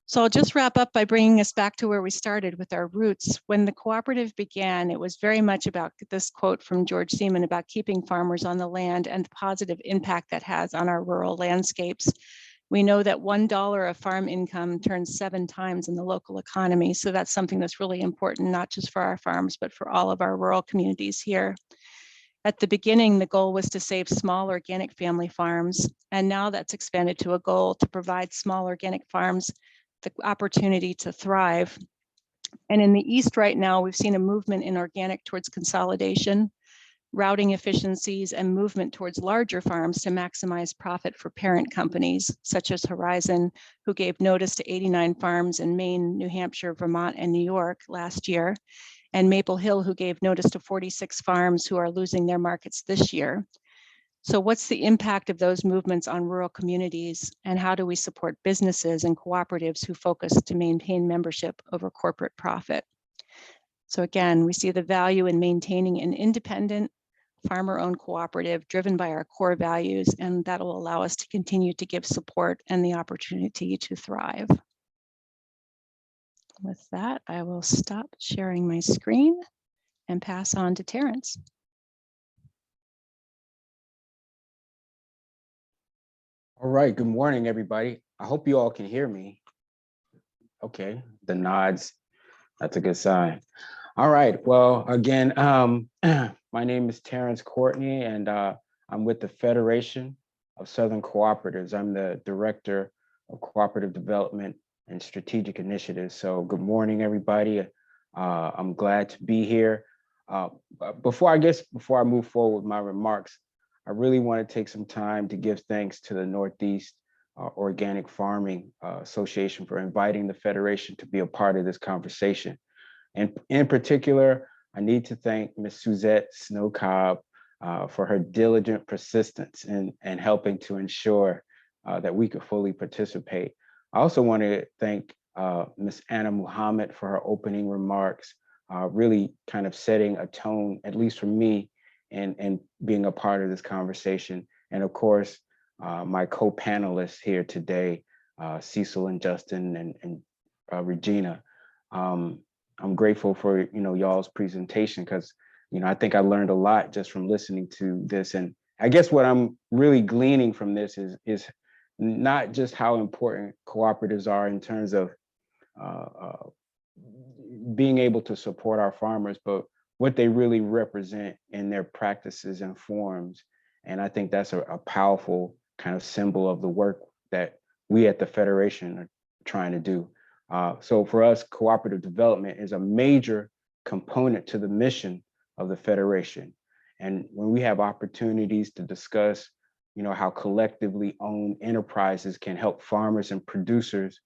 So I'll just wrap up by bringing us back to where we started with our roots. When the cooperative began, it was very much about this quote from George Seaman about keeping farmers on the land and the positive impact that has on our rural landscapes. We know that $1 of farm income turns 7 times in the local economy. So that's something that's really important, not just for our farms, but for all of our rural communities here. At the beginning, the goal was to save small organic family farms. And now that's expanded to a goal to provide small organic farms the opportunity to thrive. And in the East right now, we've seen a movement in organic towards consolidation, routing efficiencies, and movement towards larger farms to maximize profit for parent companies, such as Horizon, who gave notice to 89 farms in Maine, New Hampshire, Vermont, and New York last year, and Maple Hill, who gave notice to 46 farms who are losing their markets this year. So what's the impact of those movements on rural communities, and how do we support businesses and cooperatives who focus to maintain membership over corporate profit? So again, we see the value in maintaining an independent, farmer-owned cooperative driven by our core values, and that will allow us to continue to give support and the opportunity to thrive. With that, I will stop sharing my screen and pass on to Terrence. All right, good morning, everybody. I hope you all can hear me. Okay, the nods, that's a good sign. All right, well, again, my name is Terrence Courtney, and I'm with the Federation of Southern Co-operatives. I'm the Director of Cooperative Development and Strategic Initiatives. So good morning, everybody. I'm glad to be here. Before I move forward with my remarks, I really want to take some time to give thanks to the Northeast Organic Farming Association for inviting the Federation to be a part of this conversation. And in particular, I need to thank Ms. Suzette Snow-Cobb for her diligent persistence in helping to ensure that we could fully participate. I also want to thank Ms. Anna Muhammad for her opening remarks, really kind of setting a tone, at least for me, and being a part of this conversation. And of course, my co-panelists here today, Cecil and Justin and Regina. I'm grateful for y'all's presentation, because I think I learned a lot just from listening to this. And I guess what I'm really gleaning from this is not just how important cooperatives are in terms of being able to support our farmers, but what they really represent in their practices and forms. And I think that's a powerful kind of symbol of the work that we at the Federation are trying to do. So for us, cooperative development is a major component to the mission of the Federation. And when we have opportunities to discuss, how collectively owned enterprises can help farmers and producers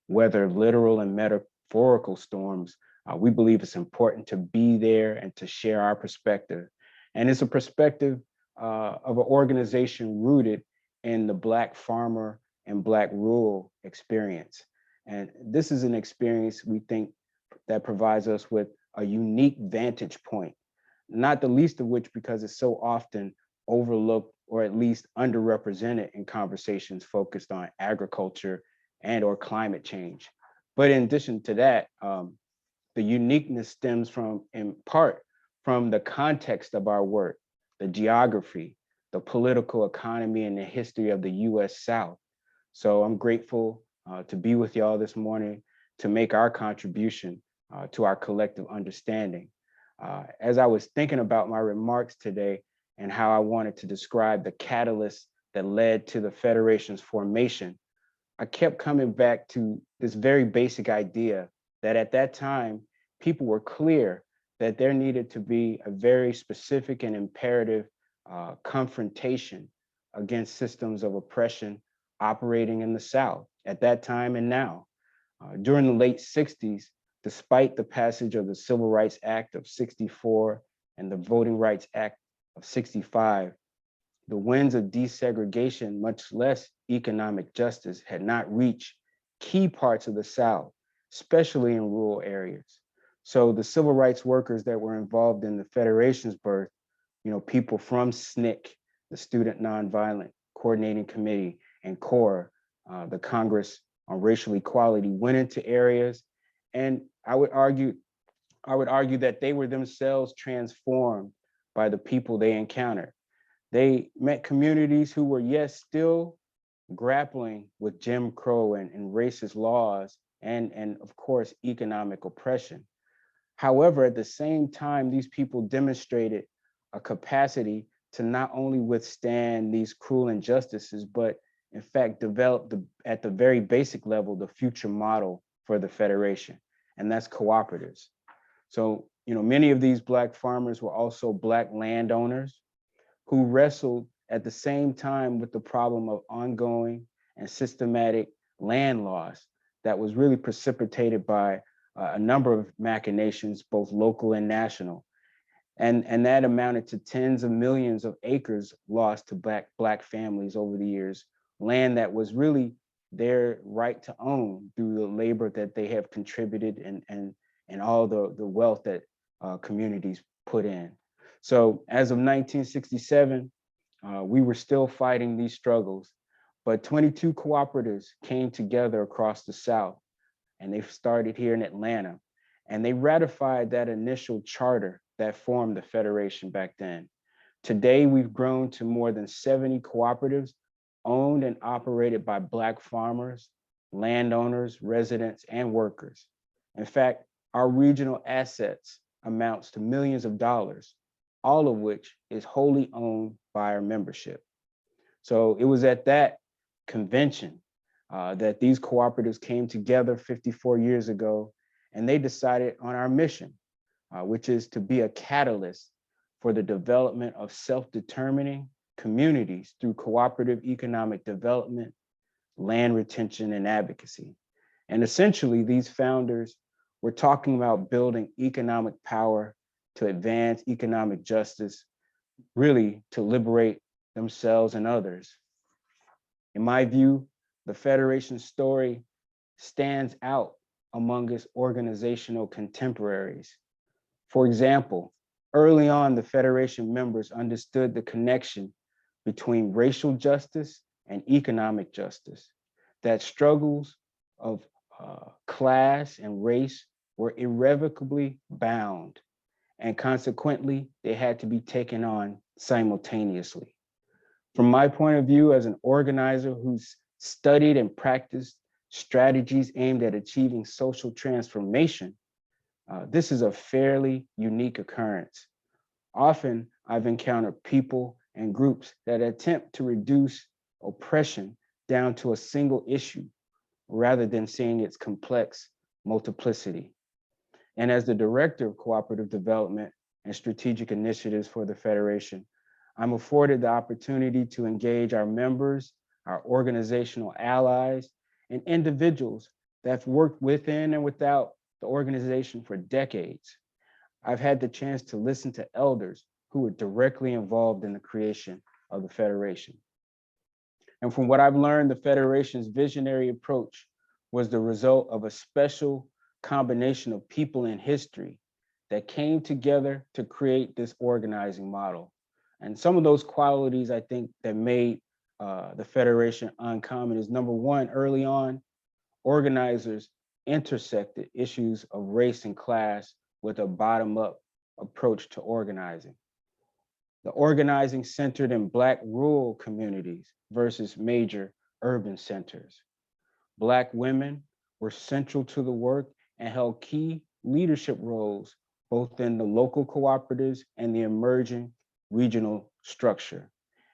weather literal and metaphorical storms, we believe it's important to be there and to share our perspective. And it's a perspective of an organization rooted in the Black farmer and Black rural experience. And this is an experience we think that provides us with a unique vantage point, not the least of which because it's so often overlooked or at least underrepresented in conversations focused on agriculture and or climate change. But in addition to that, the uniqueness stems from, in part, from the context of our work, the geography, the political economy, and the history of the US South. So I'm grateful to be with y'all this morning to make our contribution to our collective understanding. As I was thinking about my remarks today and how I wanted to describe the catalyst that led to the Federation's formation, I kept coming back to this very basic idea that at that time, people were clear that there needed to be a very specific and imperative confrontation against systems of oppression operating in the South at that time and now. During the late 60s, despite the passage of the Civil Rights Act of 64 and the Voting Rights Act of 65, the winds of desegregation, much less economic justice, had not reached key parts of the South, especially in rural areas. So the civil rights workers that were involved in the Federation's birth, people from SNCC, the Student Nonviolent Coordinating Committee, and CORE, the Congress on Racial Equality, went into areas, and I would argue that they were themselves transformed by the people they encountered. They met communities who were, yes, still grappling with Jim Crow and racist laws and of course, economic oppression. However, at the same time, these people demonstrated a capacity to not only withstand these cruel injustices, but in fact, develop at the very basic level, the future model for the Federation, and that's cooperatives. So, many of these Black farmers were also Black landowners who wrestled at the same time with the problem of ongoing and systematic land loss that was really precipitated by a number of machinations, both local and national. And that amounted to tens of millions of acres lost to Black families over the years, land that was really their right to own through the labor that they have contributed and all the wealth that communities put in. So as of 1967, we were still fighting these struggles, but 22 cooperatives came together across the South, and they started here in Atlanta, and they ratified that initial charter that formed the Federation back then. Today, we've grown to more than 70 cooperatives owned and operated by Black farmers, landowners, residents, and workers. In fact, our regional assets amounts to millions of dollars, all of which is wholly owned by our membership. So it was at that convention that these cooperatives came together 54 years ago, and they decided on our mission, which is to be a catalyst for the development of self-determining communities through cooperative economic development, land retention, and advocacy. And essentially, these founders were talking about building economic power to advance economic justice, really to liberate themselves and others. In my view, the Federation's story stands out among its organizational contemporaries. For example, early on, the Federation members understood the connection between racial justice and economic justice, that struggles of class and race were irrevocably bound, and consequently, they had to be taken on simultaneously. From my point of view as an organizer who's studied and practiced strategies aimed at achieving social transformation, this is a fairly unique occurrence. Often, I've encountered people and groups that attempt to reduce oppression down to a single issue, rather than seeing its complex multiplicity. And as the Director of Cooperative Development and Strategic Initiatives for the Federation, I'm afforded the opportunity to engage our members, our organizational allies, and individuals that have worked within and without the organization for decades. I've had the chance to listen to elders who were directly involved in the creation of the Federation. And from what I've learned, the Federation's visionary approach was the result of a special combination of people in history that came together to create this organizing model. And some of those qualities I think that made the Federation uncommon is, number one, early on, organizers intersected issues of race and class with a bottom-up approach to organizing. The organizing centered in Black rural communities versus major urban centers. Black women were central to the work and held key leadership roles, both in the local cooperatives and the emerging regional structure.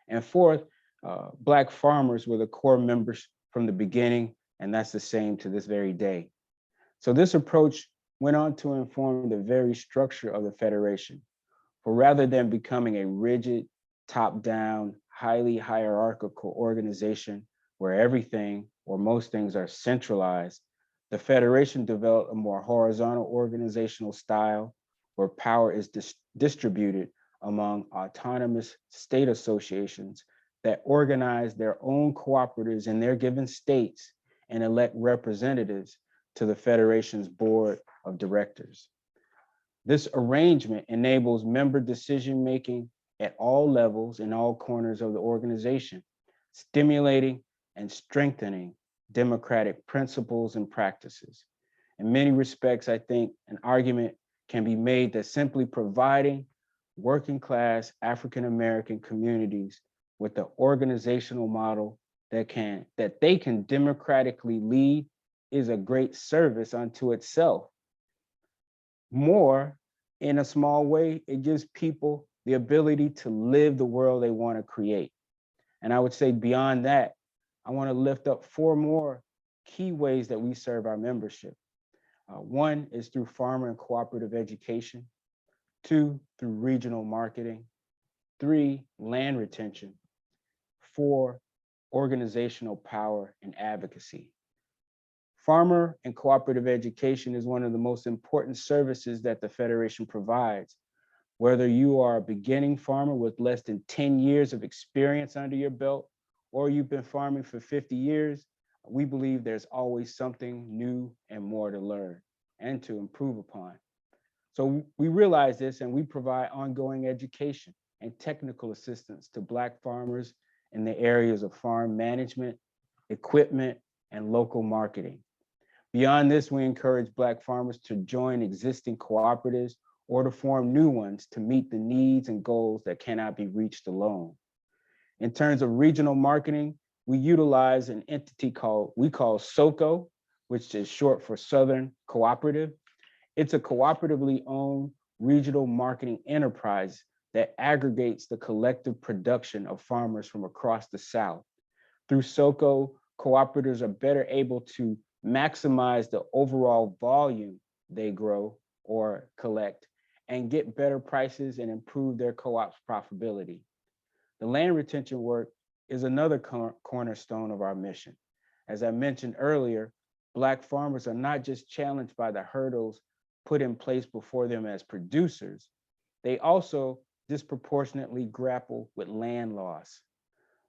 And fourth, Black farmers were the core members from the beginning, and that's the same to this very day. So this approach went on to inform the very structure of the Federation. For rather than becoming a rigid, top-down, highly hierarchical organization where everything or most things are centralized, the Federation developed a more horizontal organizational style where power is distributed among autonomous state associations that organize their own cooperatives in their given states and elect representatives to the Federation's board of directors. This arrangement enables member decision-making at all levels in all corners of the organization, stimulating and strengthening democratic principles and practices. In many respects, I think an argument can be made that simply providing working class African-American communities with the organizational model that they can democratically lead is a great service unto itself. More, in a small way, it gives people the ability to live the world they want to create. And I would say beyond that, I want to lift up 4 more key ways that we serve our membership. 1 is through farmer and cooperative education. 2, through regional marketing. 3, land retention. 4, organizational power and advocacy. Farmer and cooperative education is one of the most important services that the Federation provides, Whether you are a beginning farmer with less than 10 years of experience under your belt, or you've been farming for 50 years, we believe there's always something new and more to learn and to improve upon. So we realize this, and we provide ongoing education and technical assistance to Black farmers in the areas of farm management, equipment, and local marketing. Beyond this, we encourage Black farmers to join existing cooperatives or to form new ones to meet the needs and goals that cannot be reached alone. In terms of regional marketing, we utilize an entity we call SOCO, which is short for Southern Cooperative. It's a cooperatively owned regional marketing enterprise that aggregates the collective production of farmers from across the South. Through SOCO, cooperatives are better able to maximize the overall volume they grow or collect and get better prices and improve their co-op's profitability. The land retention work is another cornerstone of our mission. As I mentioned earlier, Black farmers are not just challenged by the hurdles put in place before them as producers, they also disproportionately grapple with land loss.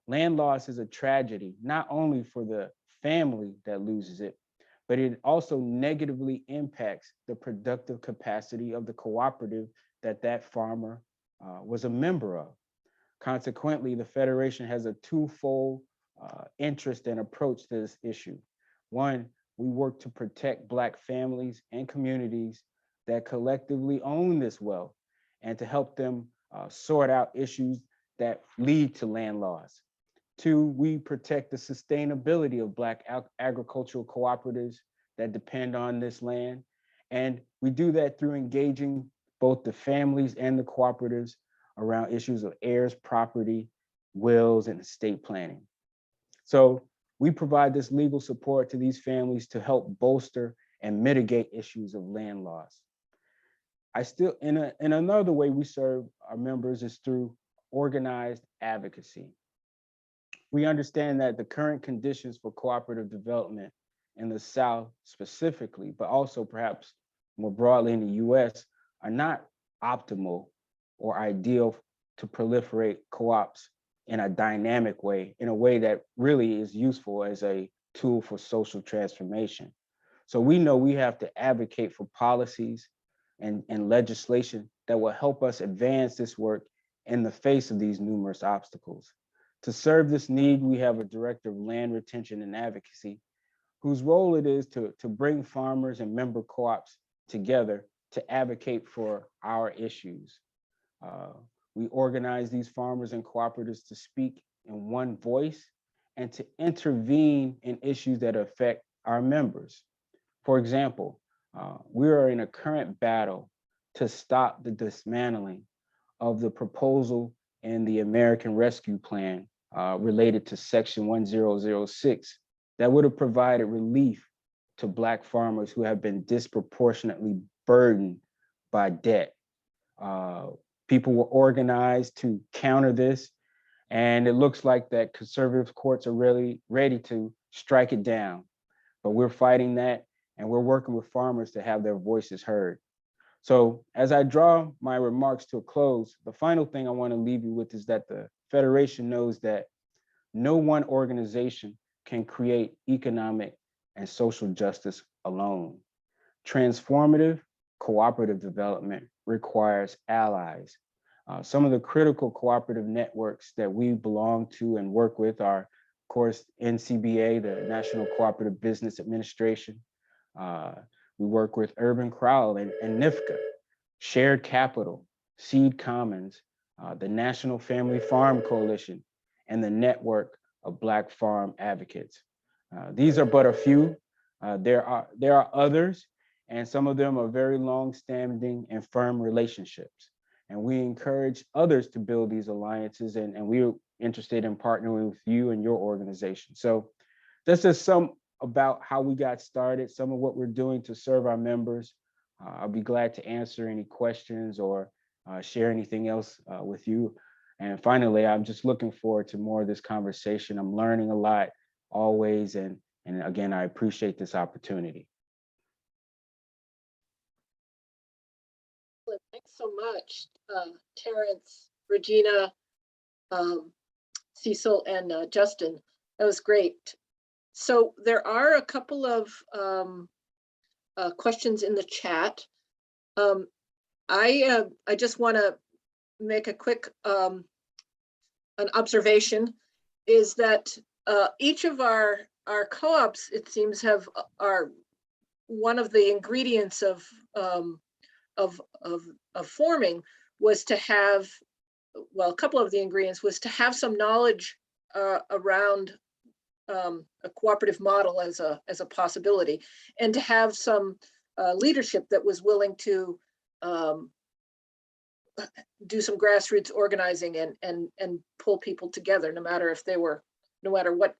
Land loss is a tragedy, not only for the family that loses it, but it also negatively impacts the productive capacity of the cooperative that farmer was a member of. Consequently, the Federation has a twofold interest and approach to this issue. One, we work to protect Black families and communities that collectively own this wealth and to help them sort out issues that lead to land loss. Two, we protect the sustainability of Black agricultural cooperatives that depend on this land. And we do that through engaging both the families and the cooperatives around issues of heirs, property, wills, and estate planning. So we provide this legal support to these families to help bolster and mitigate issues of land loss. In another way we serve our members is through organized advocacy. We understand that the current conditions for cooperative development in the South specifically, but also perhaps more broadly in the US, are not optimal or ideal to proliferate co-ops in a dynamic way, in a way that really is useful as a tool for social transformation. So we know we have to advocate for policies and legislation that will help us advance this work in the face of these numerous obstacles. To serve this need, we have a Director of Land Retention and Advocacy, whose role it is to bring farmers and member co-ops together to advocate for our issues. We organize these farmers and cooperatives to speak in one voice and to intervene in issues that affect our members. For example, we are in a current battle to stop the dismantling of the proposal in the American Rescue Plan related to Section 1006 that would have provided relief to Black farmers who have been disproportionately burdened by debt. People were organized to counter this, and it looks like that conservative courts are really ready to strike it down. But we're fighting that, and we're working with farmers to have their voices heard. So as I draw my remarks to a close, the final thing I want to leave you with is that the Federation knows that no one organization can create economic and social justice alone. Transformative cooperative development requires allies. Some of the critical cooperative networks that we belong to and work with are, of course, NCBA, the National Cooperative Business Administration. We work with Urban Crowd and NFCA, Shared Capital, Seed Commons, the National Family Farm Coalition, and the Network of Black Farm Advocates. These are but a few. There are others, and some of them are very long-standing and firm relationships. And we encourage others to build these alliances, and we're interested in partnering with you and your organization. So that's just some about how we got started, some of what we're doing to serve our members. I'll be glad to answer any questions or share anything else with you. And finally, I'm just looking forward to more of this conversation. I'm learning a lot always, and again, I appreciate this opportunity. Thanks so much, Terrence, Regina, Cecil, and Justin. That was great. So there are a couple of questions in the chat. I just want to make a quick an observation, is that each of our co-ops, it seems, are one of the ingredients of forming was to have, well, a couple of the ingredients was to have some knowledge around a cooperative model as a possibility, and to have some leadership that was willing to do some grassroots organizing and pull people together, no matter what,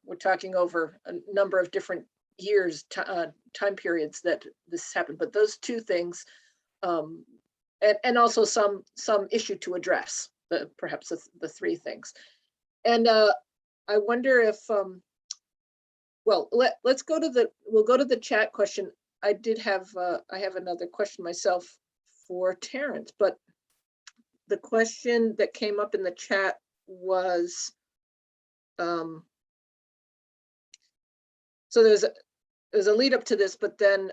we're talking over a number of different years, time periods that this happened, but those two things, and also some issue to address, perhaps the three things. And I wonder if, well, we'll go to the chat question. I have another question myself for Terrence, but the question that came up in the chat was, so there's a lead up to this, but then,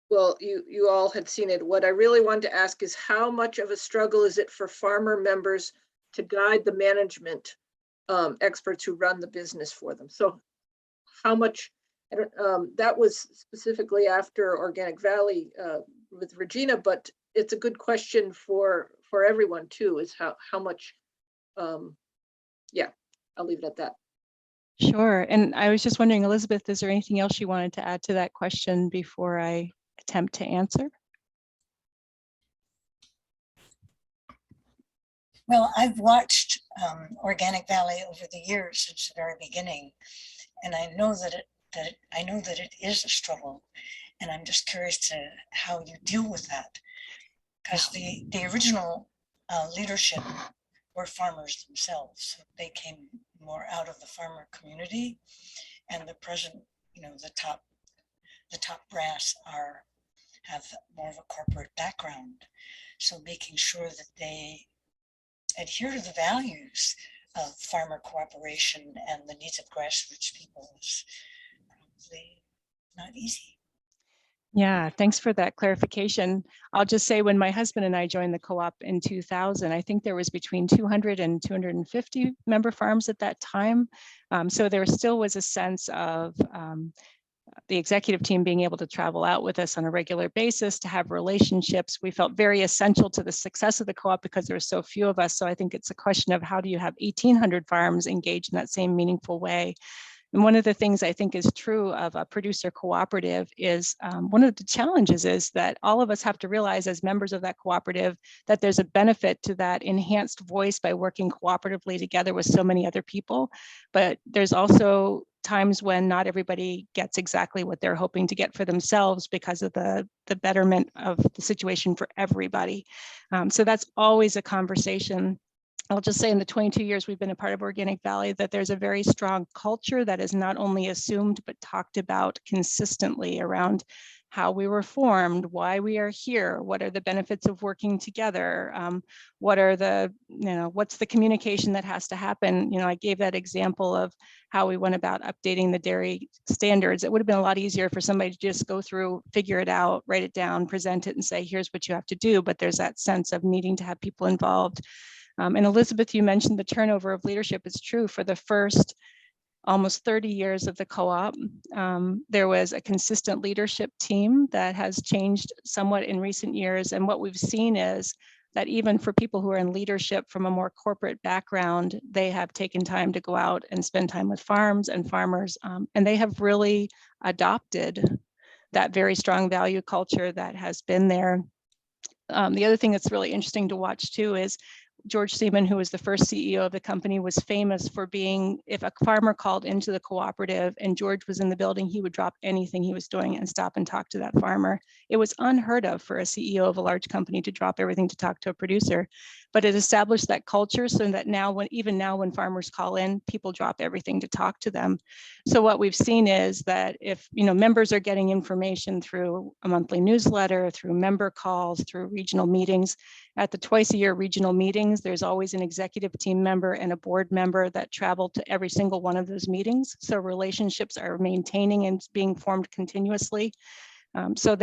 well, you all had seen it. What I really wanted to ask is, how much of a struggle is it for farmer members to guide the management experts who run the business for them? So how much, that was specifically after Organic Valley with Regina, but it's a good question for everyone too, is how much, yeah, I'll leave it at that. Sure. And I was just wondering, Elizabeth, is there anything else you wanted to add to that question before I attempt to answer? Well, I've watched Organic Valley over the years since the very beginning, and I know that it is a struggle, and I'm just curious to how you deal with that, because the original leadership were farmers themselves. They came more out of the farmer community, and the present, the top brass have more of a corporate background. So making sure that they adhere to the values of farmer cooperation and the needs of grassroots people is probably not easy. Yeah, thanks for that clarification. I'll just say, when my husband and I joined the co-op in 2000, I think there was between 200 and 250 member farms at that time. So there still was a sense of the executive team being able to travel out with us on a regular basis, to have relationships. We felt very essential to the success of the co-op because there were so few of us. So I think it's a question of, how do you have 1,800 farms engaged in that same meaningful way? And one of the things I think is true of a producer cooperative is, one of the challenges is that all of us have to realize, as members of that cooperative, that there's a benefit to that enhanced voice by working cooperatively together with so many other people. But there's also times when not everybody gets exactly what they're hoping to get for themselves because of the betterment of the situation for everybody. So that's always a conversation. I'll just say, in the 22 years we've been a part of Organic Valley, that there's a very strong culture that is not only assumed, but talked about consistently around how we were formed, why we are here, what are the benefits of working together, what are the, what's the communication that has to happen. I gave that example of how we went about updating the dairy standards. It would have been a lot easier for somebody to just go through, figure it out, write it down, present it, and say, here's what you have to do. But there's that sense of needing to have people involved. And Elizabeth, you mentioned the turnover of leadership. It's true. For the first almost 30 years of the co-op, there was a consistent leadership team that has changed somewhat in recent years. And what we've seen is that even for people who are in leadership from a more corporate background, they have taken time to go out and spend time with farms and farmers, and they have really adopted that very strong value culture that has been there. The other thing that's really interesting to watch too is, George Seaman, who was the first CEO of the company, was famous for being, if a farmer called into the cooperative and George was in the building, he would drop anything he was doing and stop and talk to that farmer. It was unheard of for a CEO of a large company to drop everything to talk to a producer, but it established that culture so that now, even now when farmers call in, people drop everything to talk to them. So what we've seen is that if members are getting information through a monthly newsletter, through member calls, through regional meetings, at the twice-a-year regional meetings, there's always an executive team member and a board member that travel to every single one of those meetings. So relationships are maintaining and being formed continuously. So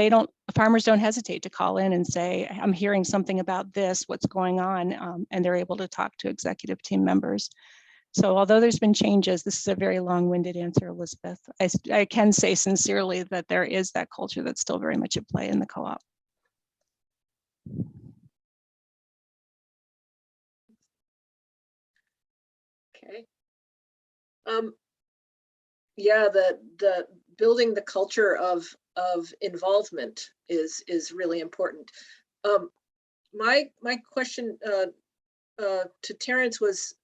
farmers don't hesitate to call in and say, I'm hearing something about this, what's going on? And they're able to talk to executive team members. So although there's been changes, this is a very long-winded answer, Elizabeth. I can say sincerely that there is that culture that's still very much at play in the co-op. Okay. Yeah, the building the culture of involvement is really important. My question to Terrence was,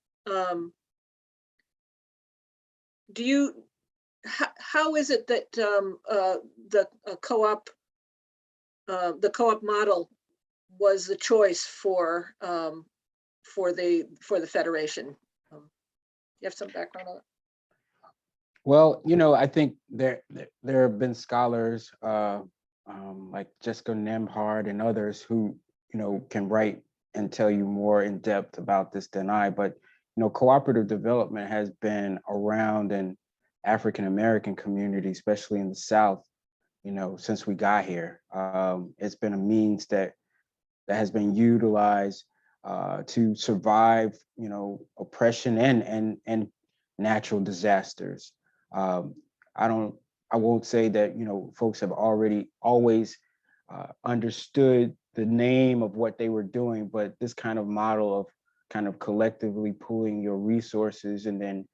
how is it that the co-op model was the choice for the Federation? You have some background on it? Well, I think there have been scholars like Jessica Nemhard and others who, can write and tell you more in depth about this than I, but, cooperative development has been around in African-American communities, especially in the South, since we got here. It's been a means that has been utilized to survive, oppression and natural disasters. I won't say that, folks have always understood the name of what they were doing, but this kind of model of kind of collectively pooling your resources and then,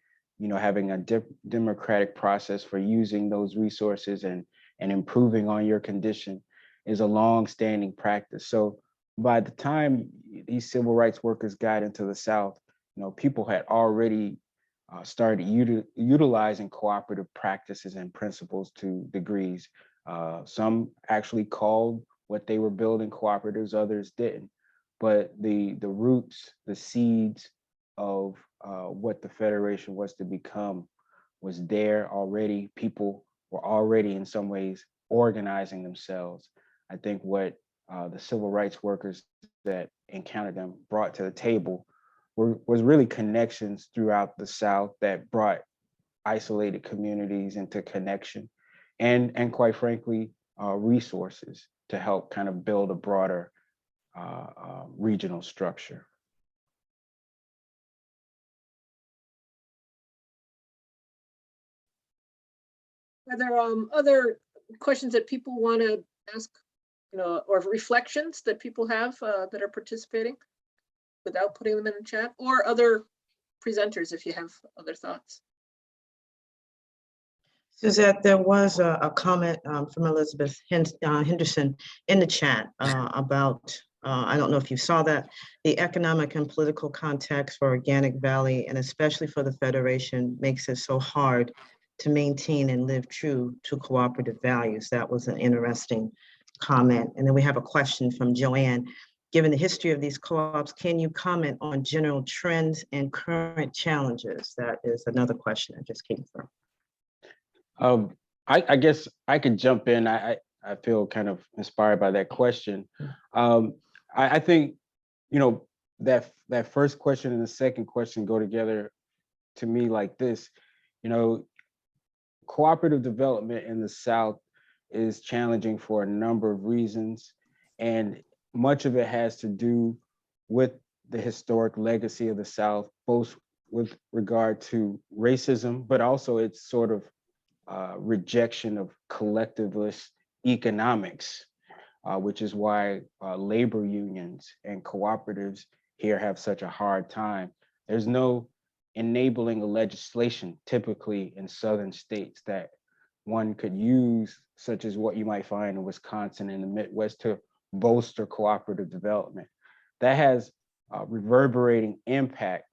having a democratic process for using those resources and improving on your condition is a long-standing practice. So by the time these civil rights workers got into the South, people had already started utilizing cooperative practices and principles to degrees. Some actually called what they were building cooperatives, others didn't. But the roots, the seeds of what the Federation was to become was there already. People were already in some ways organizing themselves. I think what the civil rights workers that encountered them brought to the table was really connections throughout the South that brought isolated communities into connection, and quite frankly, resources to help kind of build a broader regional structure. Are there other questions that people want to ask, or reflections that people have that are participating without putting them in the chat, or other presenters if you have other thoughts? Suzette, there was a comment from Elizabeth Henderson in the chat about, I don't know if you saw that, the economic and political context for Organic Valley, and especially for the Federation, makes it so hard to maintain and live true to cooperative values. That was an interesting comment. And then we have a question from Joanne. Given the history of these co-ops, can you comment on general trends and current challenges? That is another question that just came through. I guess I could jump in. I feel kind of inspired by that question. I think, that first question and the second question go together to me like this. Cooperative development in the South is challenging for a number of reasons, and much of it has to do with the historic legacy of the South, both with regard to racism, but also its sort of rejection of collectivist economics, which is why labor unions and cooperatives here have such a hard time. There's no enabling legislation typically in southern states that one could use, such as what you might find in Wisconsin and the Midwest, to bolster cooperative development. That has reverberating impact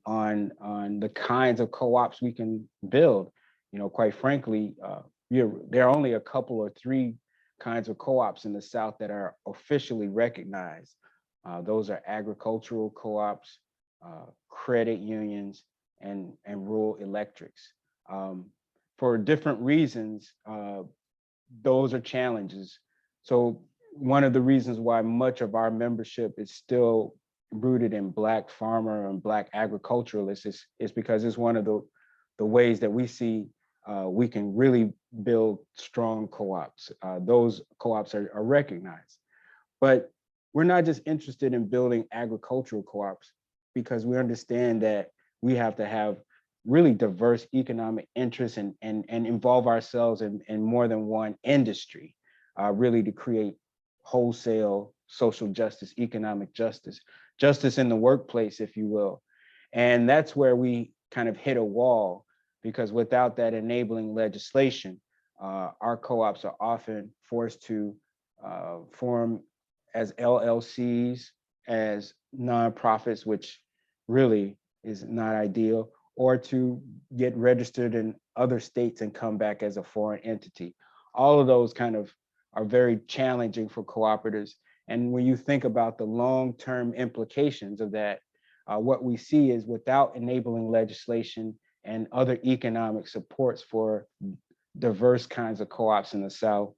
on the kinds of co-ops we can build. You know, quite frankly, there are only a couple or three kinds of co-ops in the South that are officially recognized. Those are agricultural co-ops, credit unions, and rural electrics. For different reasons, those are challenges. So one of the reasons why much of our membership is still rooted in Black farmer and Black agriculturalists is because it's one of the ways that we see we can really build strong co-ops. Those co-ops are recognized. But we're not just interested in building agricultural co-ops because we understand that we have to have really diverse economic interests and involve ourselves in more than one industry, really to create wholesale social justice, economic justice, justice in the workplace, if you will. And that's where we kind of hit a wall, because without that enabling legislation, our co-ops are often forced to form as LLCs, as nonprofits, which really is not ideal, or to get registered in other states and come back as a foreign entity. All of those kind of are very challenging for cooperatives. And when you think about the long-term implications of that, what we see is without enabling legislation and other economic supports for diverse kinds of co-ops in the South,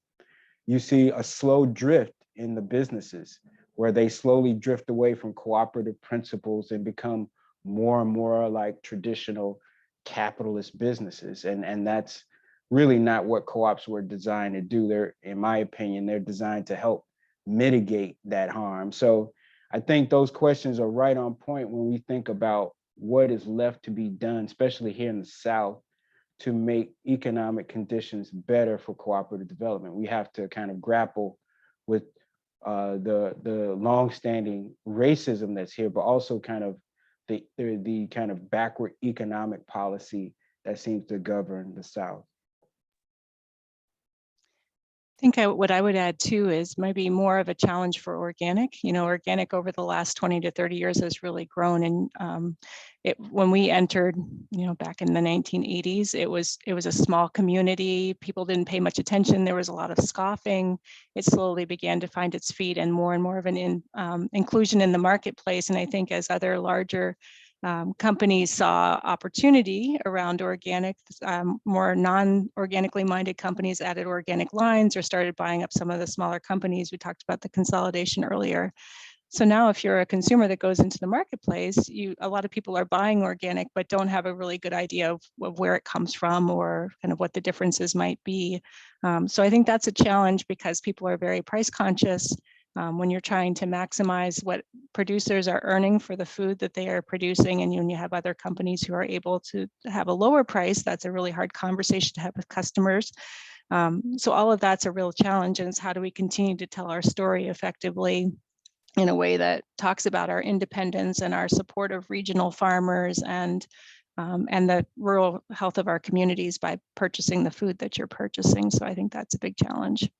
you see a slow drift in the businesses where they slowly drift away from cooperative principles and become more and more like traditional capitalist businesses. And that's really not what co-ops were designed to do. They're, in my opinion, they're designed to help mitigate that harm. So I think those questions are right on point when we think about what is left to be done, especially here in the South, to make economic conditions better for cooperative development. We have to kind of grapple with the longstanding racism that's here, but also kind of the kind of backward economic policy that seems to govern the South. I think what I would add too is maybe more of a challenge for organic. You know, organic over the last 20 to 30 years has really grown. And when we entered, you know, back in the 1980s, it was a small community. People didn't pay much attention. There was a lot of scoffing. It slowly began to find its feet and more of an inclusion in the marketplace. And I think as other larger companies saw opportunity around organic, more non-organically minded companies added organic lines or started buying up some of the smaller companies. We talked about the consolidation earlier. So now if you're a consumer that goes into the marketplace, a lot of people are buying organic, but don't have a really good idea of where it comes from or kind of what the differences might be. So I think that's a challenge because people are very price conscious. When you're trying to maximize what producers are earning for the food that they are producing, and when you have other companies who are able to have a lower price, that's a really hard conversation to have with customers. So all of that's a real challenge, and it's how do we continue to tell our story effectively in a way that talks about our independence and our support of regional farmers and the rural health of our communities by purchasing the food that you're purchasing. So I think that's a big challenge.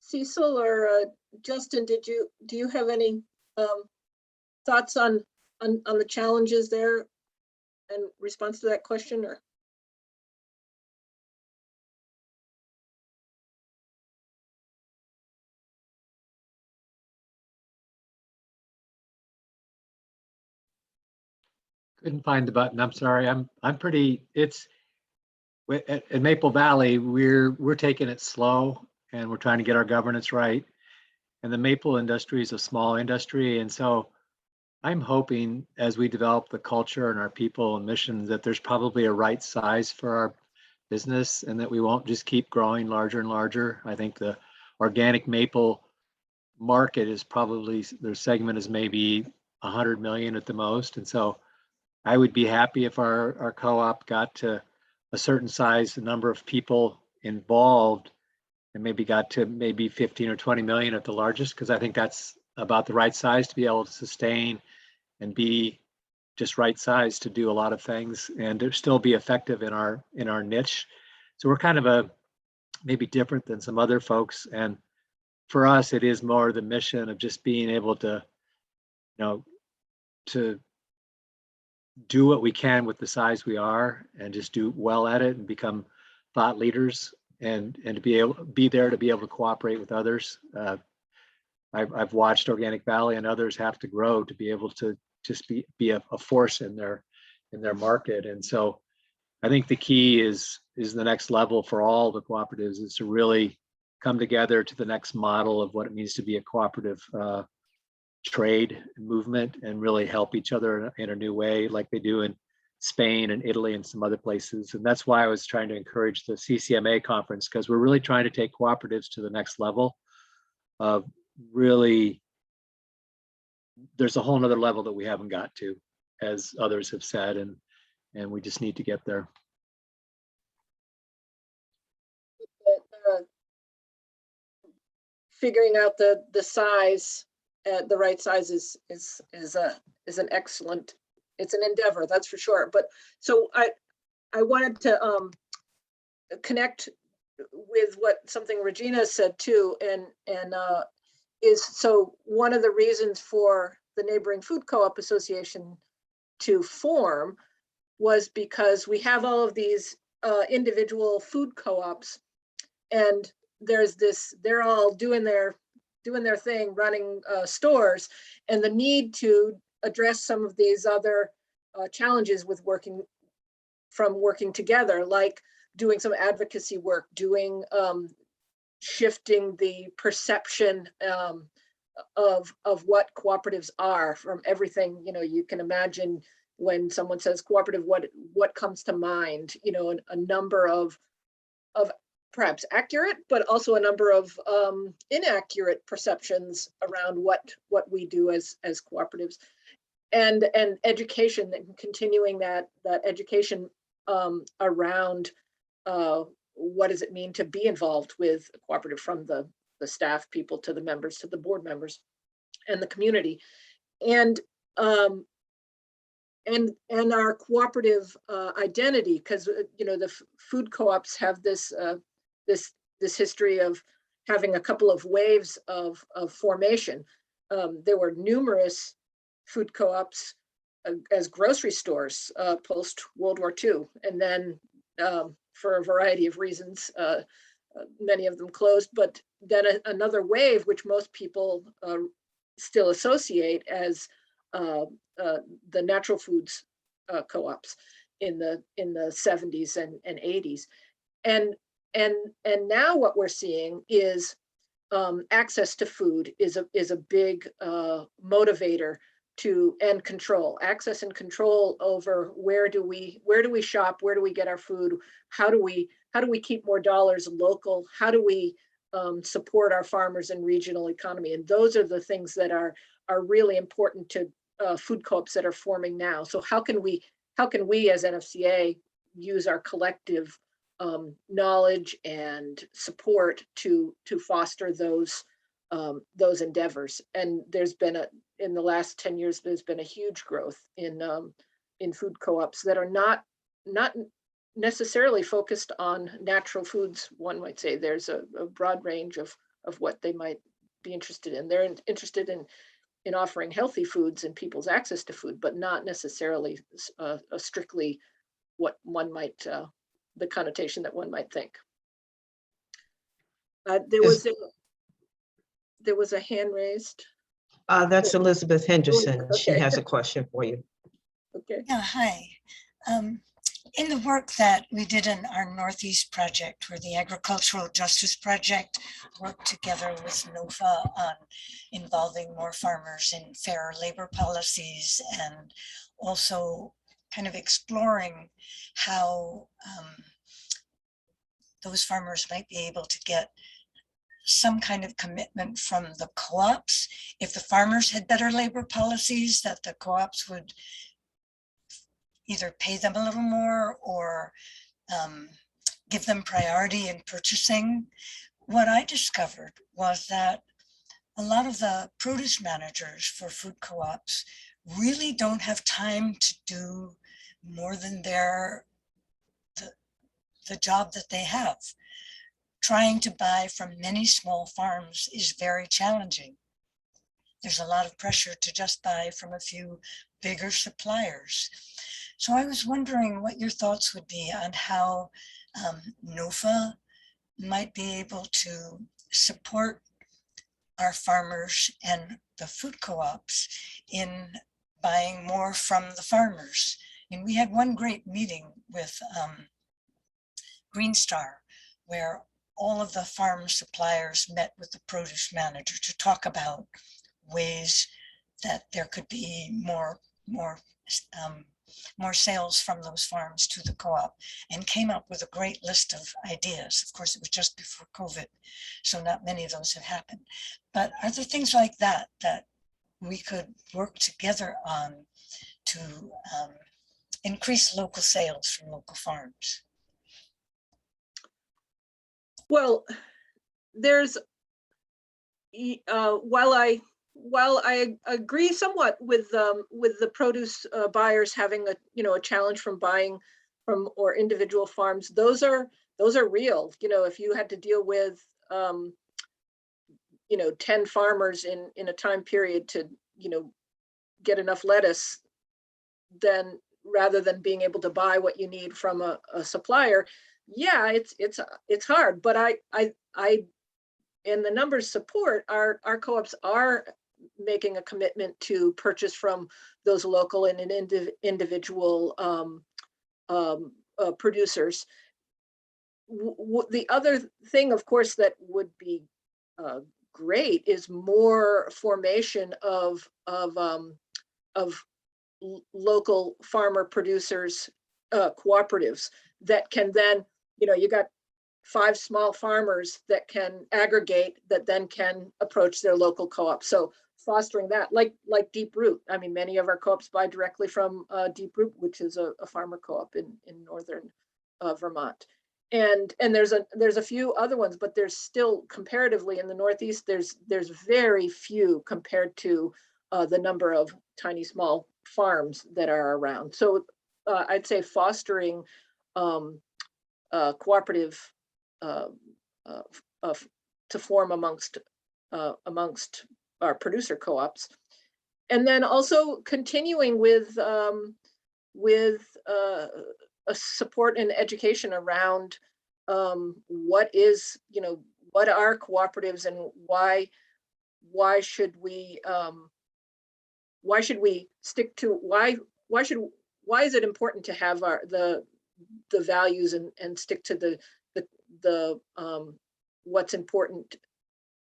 Cecil or Justin, do you have any thoughts on the challenges there in response to that question? Or Couldn't find the button. I'm sorry. I'm pretty. It's at Maple Valley. We're taking it slow, and we're trying to get our governance right. And the maple industry is a small industry, and so I'm hoping as we develop the culture and our people and missions that there's probably a right size for our business, and that we won't just keep growing larger and larger. I think the organic maple market is probably, their segment is maybe 100 million at the most, and so I would be happy if our co-op got to a certain size, the number of people involved, and maybe got to maybe 15 or 20 million at the largest, because I think that's about the right size to be able to sustain and be just right size to do a lot of things and to still be effective in our niche. So we're kind of maybe different than some other folks. And for us, it is more the mission of just being able to, to do what we can with the size we are and just do well at it and become thought leaders and to be there to be able to cooperate with others. I've watched Organic Valley and others have to grow to be able to just be a force in their market. And so I think the key is the next level for all the cooperatives is to really come together to the next model of what it means to be a cooperative trade movement and really help each other in a new way, like they do in Spain and Italy and some other places. And that's why I was trying to encourage the CCMA conference, because we're really trying to take cooperatives to the next level of really, there's a whole nother level that we haven't got to, as others have said, and we just need to get there. Figuring out the size, the right size is an excellent, it's an endeavor, that's for sure. But so I wanted to connect with something Regina said too, and is so one of the reasons for the Neighboring Food Co-op Association to form was because we have all of these individual food co-ops, and there's this, they're all doing their thing, running stores, and the need to address some of these other challenges with working together, like doing some advocacy work, doing shifting the perception of what cooperatives are, from everything, you can imagine when someone says cooperative, what comes to mind, a number of perhaps accurate, but also a number of inaccurate perceptions around what we do as cooperatives, and education, and continuing that education around what does it mean to be involved with a cooperative, from the staff people to the members to the board members and the community, and our cooperative identity, because the food co-ops have this history of having a couple of waves of formation. There were numerous food co-ops as grocery stores post World War II, and then for a variety of reasons, many of them closed. But then another wave, which most people still associate as the natural foods co-ops in the 70s and 80s, and now what we're seeing is access to food is a big motivator to end control, access and control over where do we shop, where do we get our food, how do we keep more dollars local, how do we support our farmers and regional economy. And those are the things that are really important to food co-ops that are forming now. So how can we as NFCA use our collective knowledge and support to foster those endeavors? And there's been in the last 10 years, there's been a huge growth in food co-ops that are not necessarily focused on natural foods. One might say there's a broad range of what they might be interested in. They're interested in offering healthy foods and people's access to food, but not necessarily strictly what one might, the connotation that one might think. There was a hand raised. That's Elizabeth Henderson. Okay. She has a question for you. Okay. Yeah, hi. In the work that we did in our Northeast project, where the Agricultural Justice Project worked together with NOFA on involving more farmers in fair labor policies, and also kind of exploring how those farmers might be able to get some kind of commitment from the co-ops. If the farmers had better labor policies, that the co-ops would either pay them a little more or give them priority in purchasing. What I discovered was that a lot of the produce managers for food co-ops really don't have time to do more than the job that they have. trying to buy from many small farms is very challenging. There's a lot of pressure to just buy from a few bigger suppliers. So I was wondering what your thoughts would be on how NOFA might be able to support our farmers and the food co-ops in buying more from the farmers. And we had one great meeting with Green Star, where all of the farm suppliers met with the produce manager to talk about ways that there could be more sales from those farms to the co-op, and came up with a great list of ideas. Of course, it was just before COVID, so not many of those have happened. But are there things like that that we could work together on to increase local sales from local farms? Well, there's, while I agree somewhat with the produce buyers having a challenge from buying from or individual farms, those are real. If you had to deal with 10 farmers in a time period to get enough lettuce, then rather than being able to buy what you need from a supplier, yeah, it's hard. But I and the numbers support our co-ops are making a commitment to purchase from those local and individual producers. The other thing, of course, that would be great is more formation of local farmer producers cooperatives that can then, you got 5 small farmers that can aggregate, that then can approach their local co-op. So fostering that, like Deep Root. I mean, many of our co-ops buy directly from Deep Root, which is a farmer co-op in northern Vermont. And there's a few other ones, but there's still, comparatively in the Northeast, there's very few compared to the number of tiny small farms that are around. So I'd say fostering cooperative to form amongst our producer co-ops, and then also continuing with a support and education around what are cooperatives and why should we stick to why is it important to have the values and stick to the what's important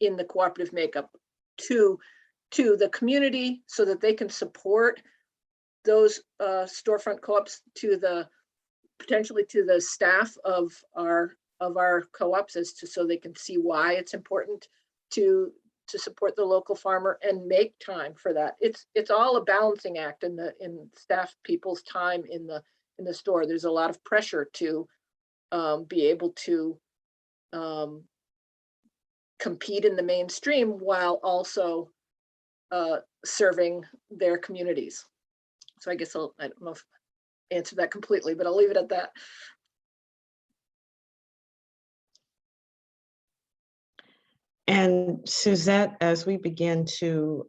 in the cooperative makeup to the community, so that they can support those storefront co-ops, potentially to the staff of our co-ops, so they can see why it's important to support the local farmer and make time for that. It's all a balancing act in staff people's time in the store. There's a lot of pressure to be able to compete in the mainstream while also serving their communities. So I guess I don't know if I answered that completely, but I'll leave it at that. And Suzette, as we begin to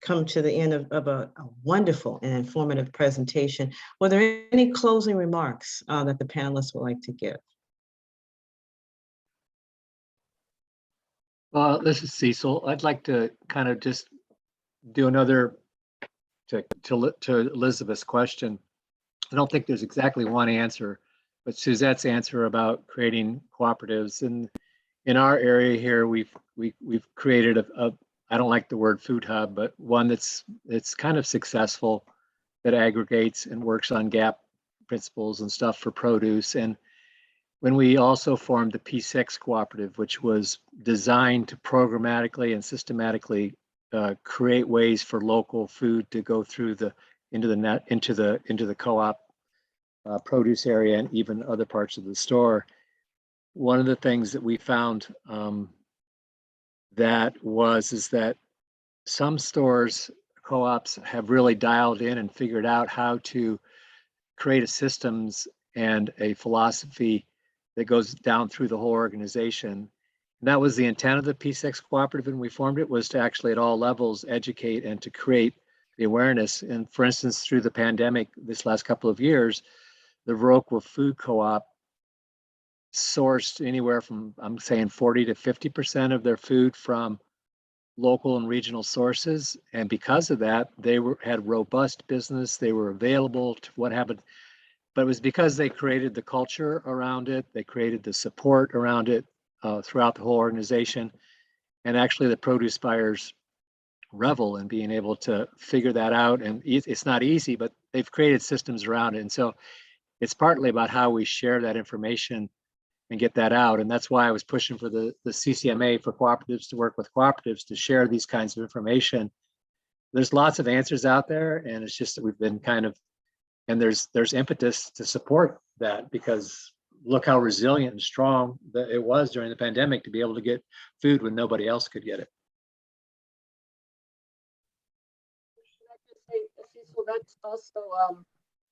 come to the end of a wonderful and informative presentation, were there any closing remarks that the panelists would like to give? This is Cecil. I'd like to kind of just do another to Elizabeth's question. I don't think there's exactly one answer, but Suzette's answer about creating cooperatives, and in our area here, we've created a I don't like the word food hub, but one that's kind of successful, that aggregates and works on gap principles and stuff for produce. And when we also formed the P6 cooperative, which was designed to programmatically and systematically create ways for local food to go through into the co-op produce area and even other parts of the store. One of the things that we found is that some stores, co-ops, have really dialed in and figured out how to create a systems and a philosophy that goes down through the whole organization. And that was the intent of the P6 cooperative, and we formed it, was to actually at all levels educate and to create the awareness. And for instance, through the pandemic this last couple of years, the Viroqua Food Co-op sourced anywhere from, I'm saying 40 to 50% of their food from local and regional sources. And because of that, they had robust business. They were available to what happened. But it was because they created the culture around it. They created the support around it throughout the whole organization. And actually the produce buyers revel in being able to figure that out. And it's not easy, but they've created systems around it. And so it's partly about how we share that information and get that out. And that's why I was pushing for the CCMA for cooperatives to work with cooperatives to share these kinds of information. There's lots of answers out there, and it's just that we've been kind of, and there's impetus to support that, because look how resilient and strong that it was during the pandemic to be able to get food when nobody else could get it. So that's also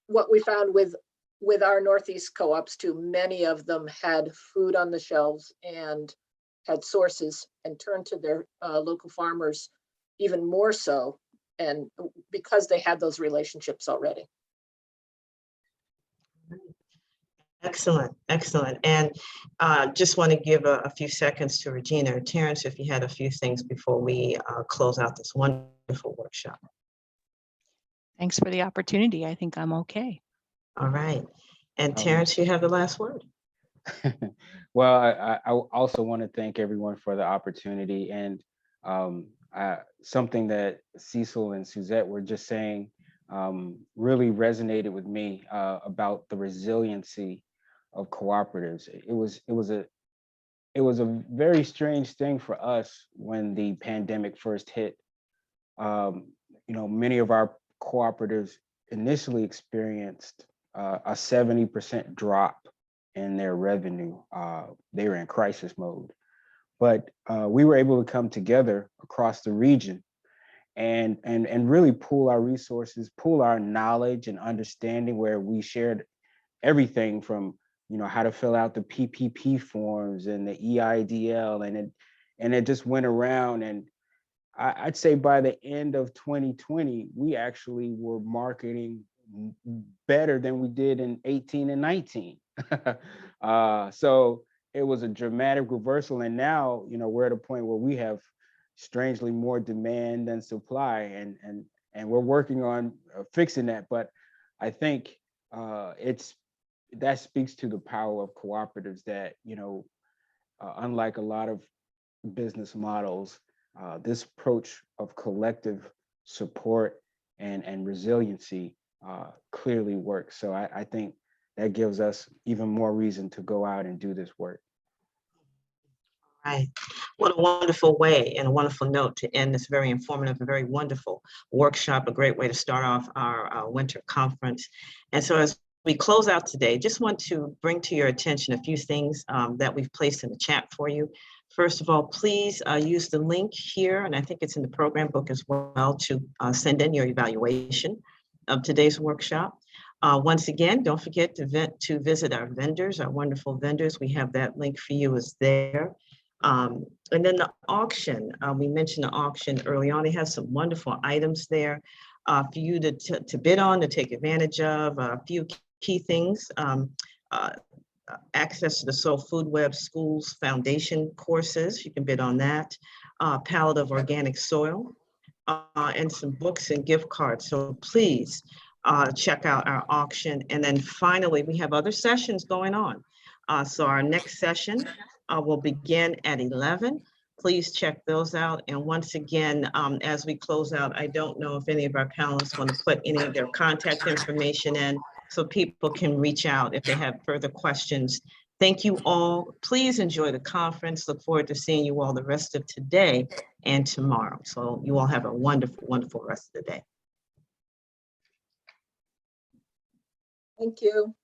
what we found with our Northeast co-ops too. Many of them had food on the shelves and had sources and turned to their local farmers even more so, and because they had those relationships already. Excellent, excellent. And just want to give a few seconds to Regina. Terrence, if you had a few things before we close out this wonderful workshop. Thanks for the opportunity. I think I'm okay. All right. And Terrence, you have the last word. Well, I also want to thank everyone for the opportunity, and something that Cecil and Suzette were just saying really resonated with me about the resiliency of cooperatives. It was a very strange thing for us when the pandemic first hit. Many of our cooperatives initially experienced a 70% drop in their revenue. They were in crisis mode, but we were able to come together across the region and really pool our resources, pool our knowledge and understanding, where we shared everything from how to fill out the PPP forms and the EIDL, and it just went around. And I'd say by the end of 2020, we actually were marketing better than we did in 18 and 19. So it was a dramatic reversal. And now, we're at a point where we have strangely more demand than supply, and we're working on fixing that. But I think that speaks to the power of cooperatives, that, unlike a lot of business models, this approach of collective support and resiliency clearly works. So I think that gives us even more reason to go out and do this work. Right. What a wonderful way and a wonderful note to end this very informative and very wonderful workshop, a great way to start off our winter conference. And so as we close out today, just want to bring to your attention a few things that we've placed in the chat for you. First of all, please use the link here, and I think it's in the program book as well, to send in your evaluation of today's workshop. Once again, don't forget to visit our vendors, our wonderful vendors. We have that link for you is there. And then the auction, we mentioned the auction early on. It has some wonderful items there for you to bid on, to take advantage of. A few key things, access to the Soul Food Web Schools Foundation courses. You can bid on that. Pallet of organic soil, and some books and gift cards. So please check out our auction. And then finally, we have other sessions going on. So our next session will begin at 11. Please check those out. And once again, as we close out, I don't know if any of our panelists want to put any of their contact information in so people can reach out if they have further questions. Thank you all. Please enjoy the conference. Look forward to seeing you all the rest of today and tomorrow. So you all have a wonderful, wonderful rest of the day. Thank you.